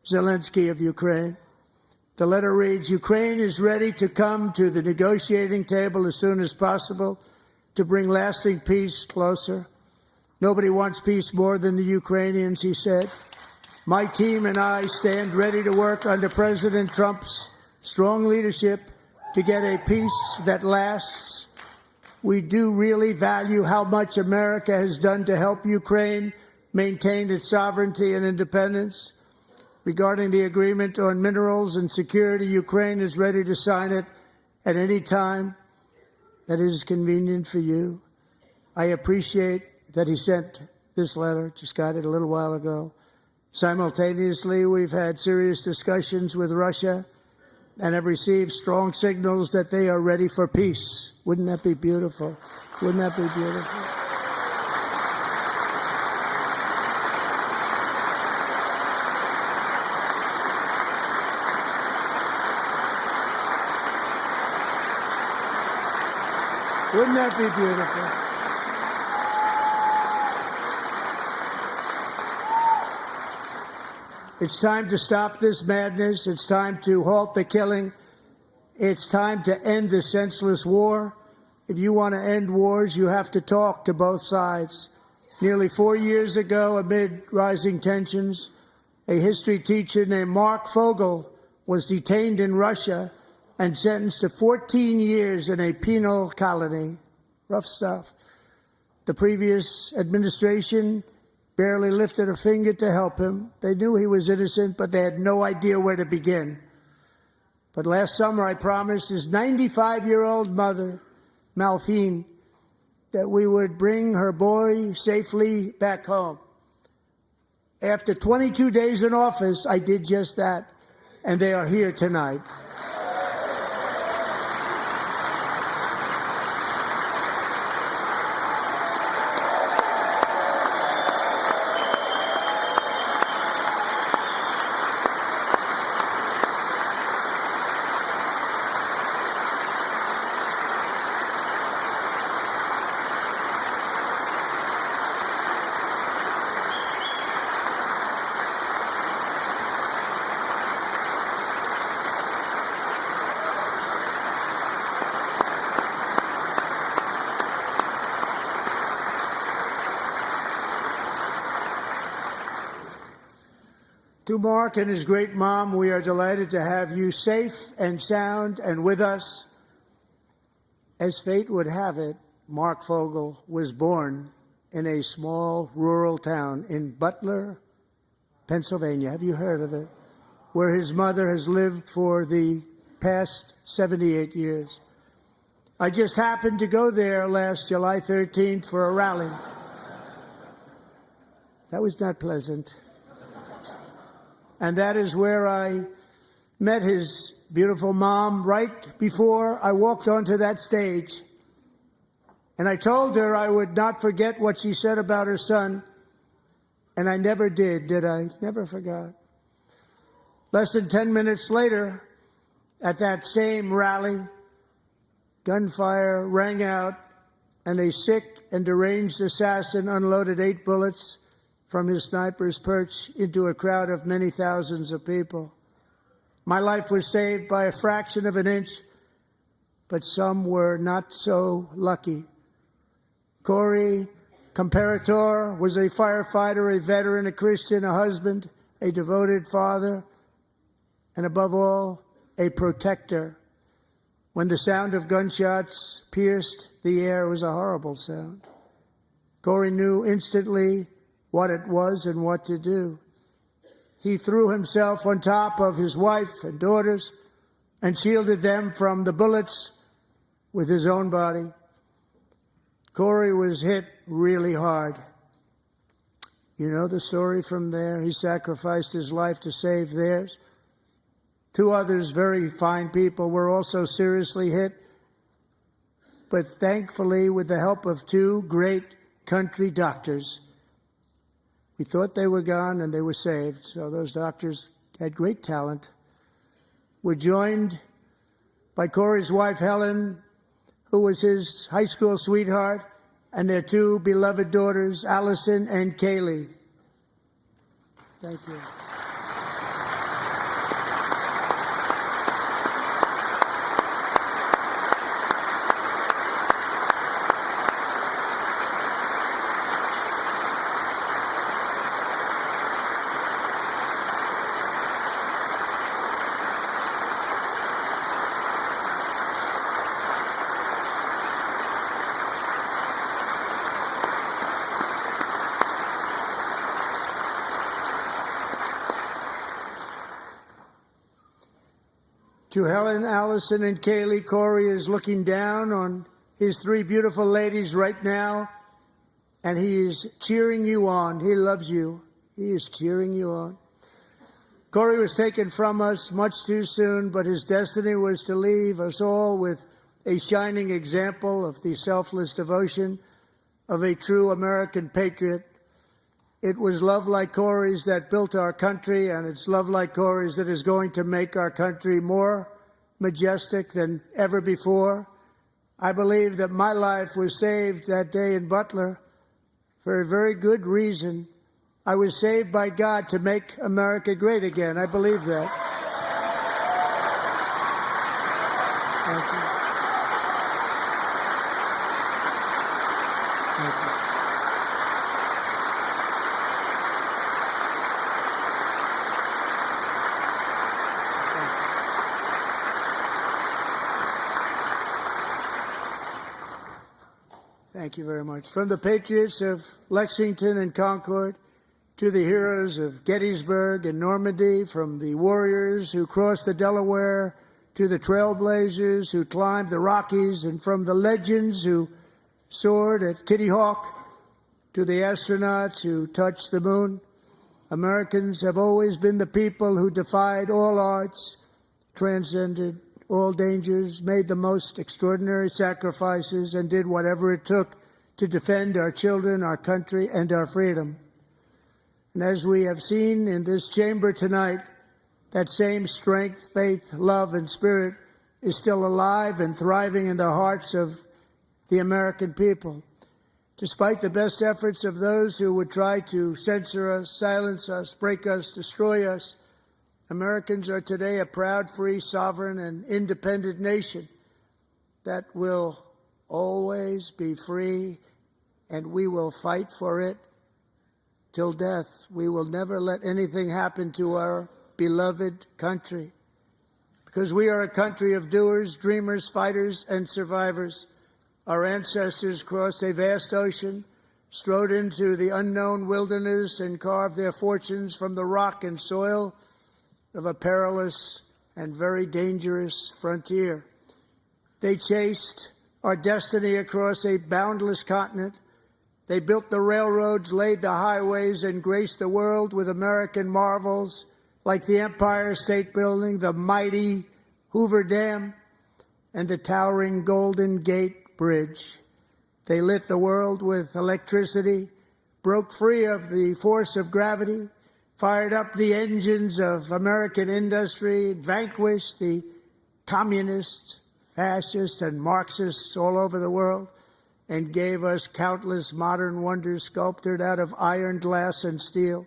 B: Zelensky of Ukraine. The letter reads, Ukraine is ready to come to the negotiating table as soon as possible to bring lasting peace closer. Nobody wants peace more than the Ukrainians, he said. My team and I stand ready to work under President Trump's strong leadership to get a peace that lasts. We do really value how much America has done to help Ukraine maintain its sovereignty and independence. Regarding the agreement on minerals and security, Ukraine is ready to sign it at any time that is convenient for you. I appreciate that he sent this letter, just got it a little while ago. Simultaneously, we've had serious discussions with Russia and have received strong signals that they are ready for peace. Wouldn't that be beautiful? Wouldn't that be beautiful? Wouldn't that be beautiful? It's time to stop this madness. It's time to halt the killing. It's time to end this senseless war. If you want to end wars, you have to talk to both sides. Nearly 4 years ago, amid rising tensions, a history teacher named Mark Fogel was detained in Russia and sentenced to 14 years in a penal colony. Rough stuff. The previous administration barely lifted a finger to help him. They knew he was innocent, but they had no idea where to begin. But last summer, I promised his 95-year-old mother, Malphine, that we would bring her boy safely back home. After 22 days in office, I did just that, and they are here tonight. To Mark and his great mom, we are delighted to have you safe and sound and with us. As fate would have it, Mark Fogel was born in a small rural town in Butler, Pennsylvania. Have you heard of it? Where his mother has lived for the past 78 years. I just happened to go there last July 13th for a rally. That was not pleasant. And that is where I met his beautiful mom right before I walked onto that stage. And I told her I would not forget what she said about her son. And I never did I? Never forgot. Less than 10 minutes later, at that same rally, gunfire rang out, and a sick and deranged assassin unloaded 8 bullets from his sniper's perch into a crowd of many thousands of people. My life was saved by a fraction of an inch, but some were not so lucky. Corey Comparator was a firefighter, a veteran, a Christian, a husband, a devoted father, and above all, a protector. When the sound of gunshots pierced the air, it was a horrible sound. Corey knew instantly what it was and what to do. He threw himself on top of his wife and daughters and shielded them from the bullets with his own body. Corey was hit really hard. You know the story from there. He sacrificed his life to save theirs. 2 others, very fine people, were also seriously hit. But thankfully, with the help of 2 great country doctors, we thought they were gone and they were saved. So those doctors had great talent. We're joined by Corey's wife, Helen, who was his high school sweetheart, and their 2 beloved daughters, Allison and Kaylee. Thank you. To Helen, Allison, and Kaylee, Corey is looking down on his 3 beautiful ladies right now, and he is cheering you on. He loves you. He is cheering you on. Corey was taken from us much too soon, but his destiny was to leave us all with a shining example of the selfless devotion of a true American patriot. It was love like Corey's that built our country, and it's love like Corey's that is going to make our country more majestic than ever before. I believe that my life was saved that day in Butler for a very good reason. I was saved by God to make America great again. I believe that. Thank you. Thank you. Thank you very much. From the patriots of Lexington and Concord to the heroes of Gettysburg and Normandy, from the warriors who crossed the Delaware to the trailblazers who climbed the Rockies, and from the legends who soared at Kitty Hawk to the astronauts who touched the moon, Americans have always been the people who defied all odds, transcended all dangers, made the most extraordinary sacrifices, and did whatever it took to defend our children, our country, and our freedom. And as we have seen in this chamber tonight, that same strength, faith, love, and spirit is still alive and thriving in the hearts of the American people. Despite the best efforts of those who would try to censor us, silence us, break us, destroy us, Americans are today a proud, free, sovereign, and independent nation that will always be free, and we will fight for it till death. We will never let anything happen to our beloved country, because we are a country of doers, dreamers, fighters, and survivors. Our ancestors crossed a vast ocean, strode into the unknown wilderness, and carved their fortunes from the rock and soil of a perilous and very dangerous frontier. They chased our destiny across a boundless continent. They built the railroads, laid the highways, and graced the world with American marvels like the Empire State Building, the mighty Hoover Dam, and the towering Golden Gate Bridge. They lit the world with electricity, broke free of the force of gravity, fired up the engines of American industry, vanquished the communists, fascists, and Marxists all over the world, and gave us countless modern wonders sculptured out of iron, glass, and steel.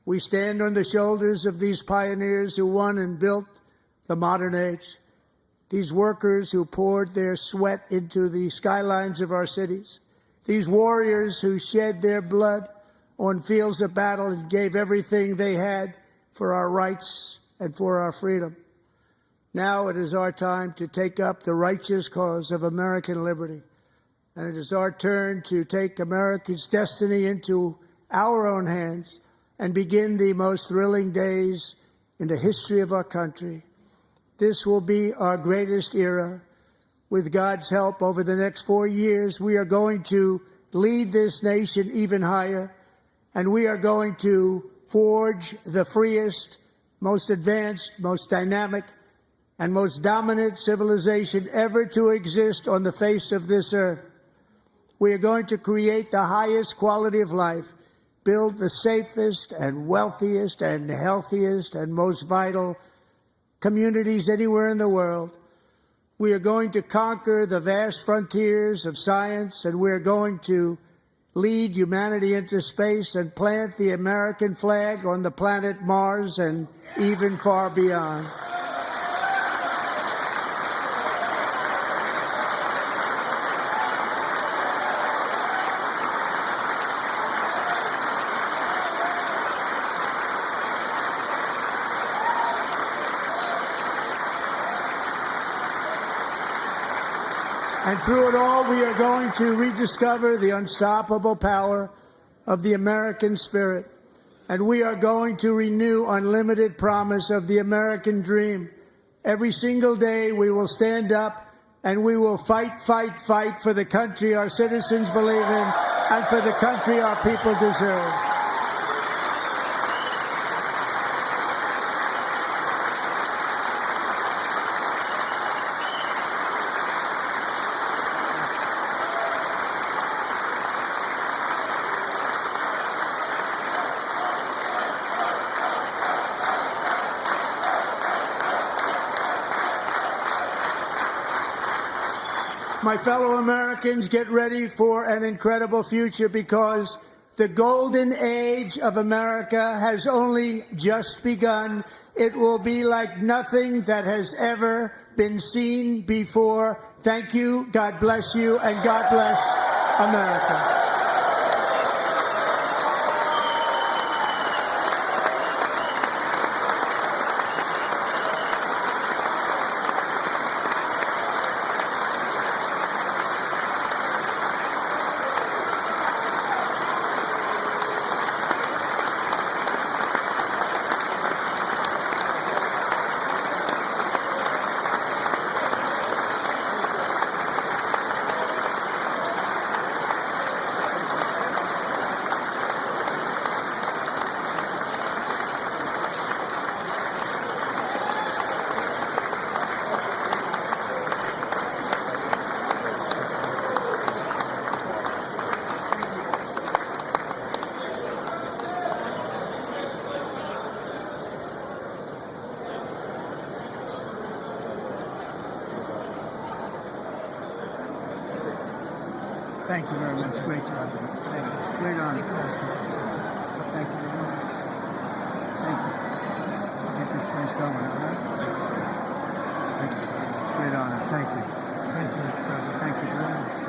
B: We stand on the shoulders of these pioneers who won and built the modern age, these workers who poured their sweat into the skylines of our cities, these warriors who shed their blood on fields of battle and gave everything they had for our rights and for our freedom. Now it is our time to take up the righteous cause of American liberty. And it is our turn to take America's destiny into our own hands and begin the most thrilling days in the history of our country. This will be our greatest era. With God's help, over the next 4 years, we are going to lead this nation even higher, and we are going to forge the freest, most advanced, most dynamic, and most dominant civilization ever to exist on the face of this earth. We are going to create the highest quality of life, build the safest and wealthiest and healthiest and most vital communities anywhere in the world. We are going to conquer the vast frontiers of science, and we are going to lead humanity into space and plant the American flag on the planet Mars and even far beyond. And through it all, we are going to rediscover the unstoppable power of the American spirit. And we are going to renew unlimited promise of the American dream. Every single day, we will stand up and we will fight, fight, fight for the country our citizens believe in and for the country our people deserve. My fellow Americans, get ready for an incredible future, because the golden age of America has only just begun. It will be like nothing that has ever been seen before. Thank you, God bless you, and God bless America. Thank you very much. Great job. Thank you. Great honor. Thank you very much. Thank you. Get this place going, all right? Thank you very much. Great honor. Thank you. Thank you, Mr. President. Thank you very much.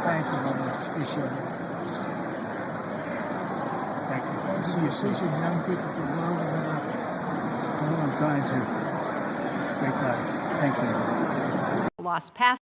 B: Thank you very much. Appreciate it. Thank you. I'll see you soon. Teaching young people to learn about. Well, I'm trying to. Great guy. Thank you.
F: Lost past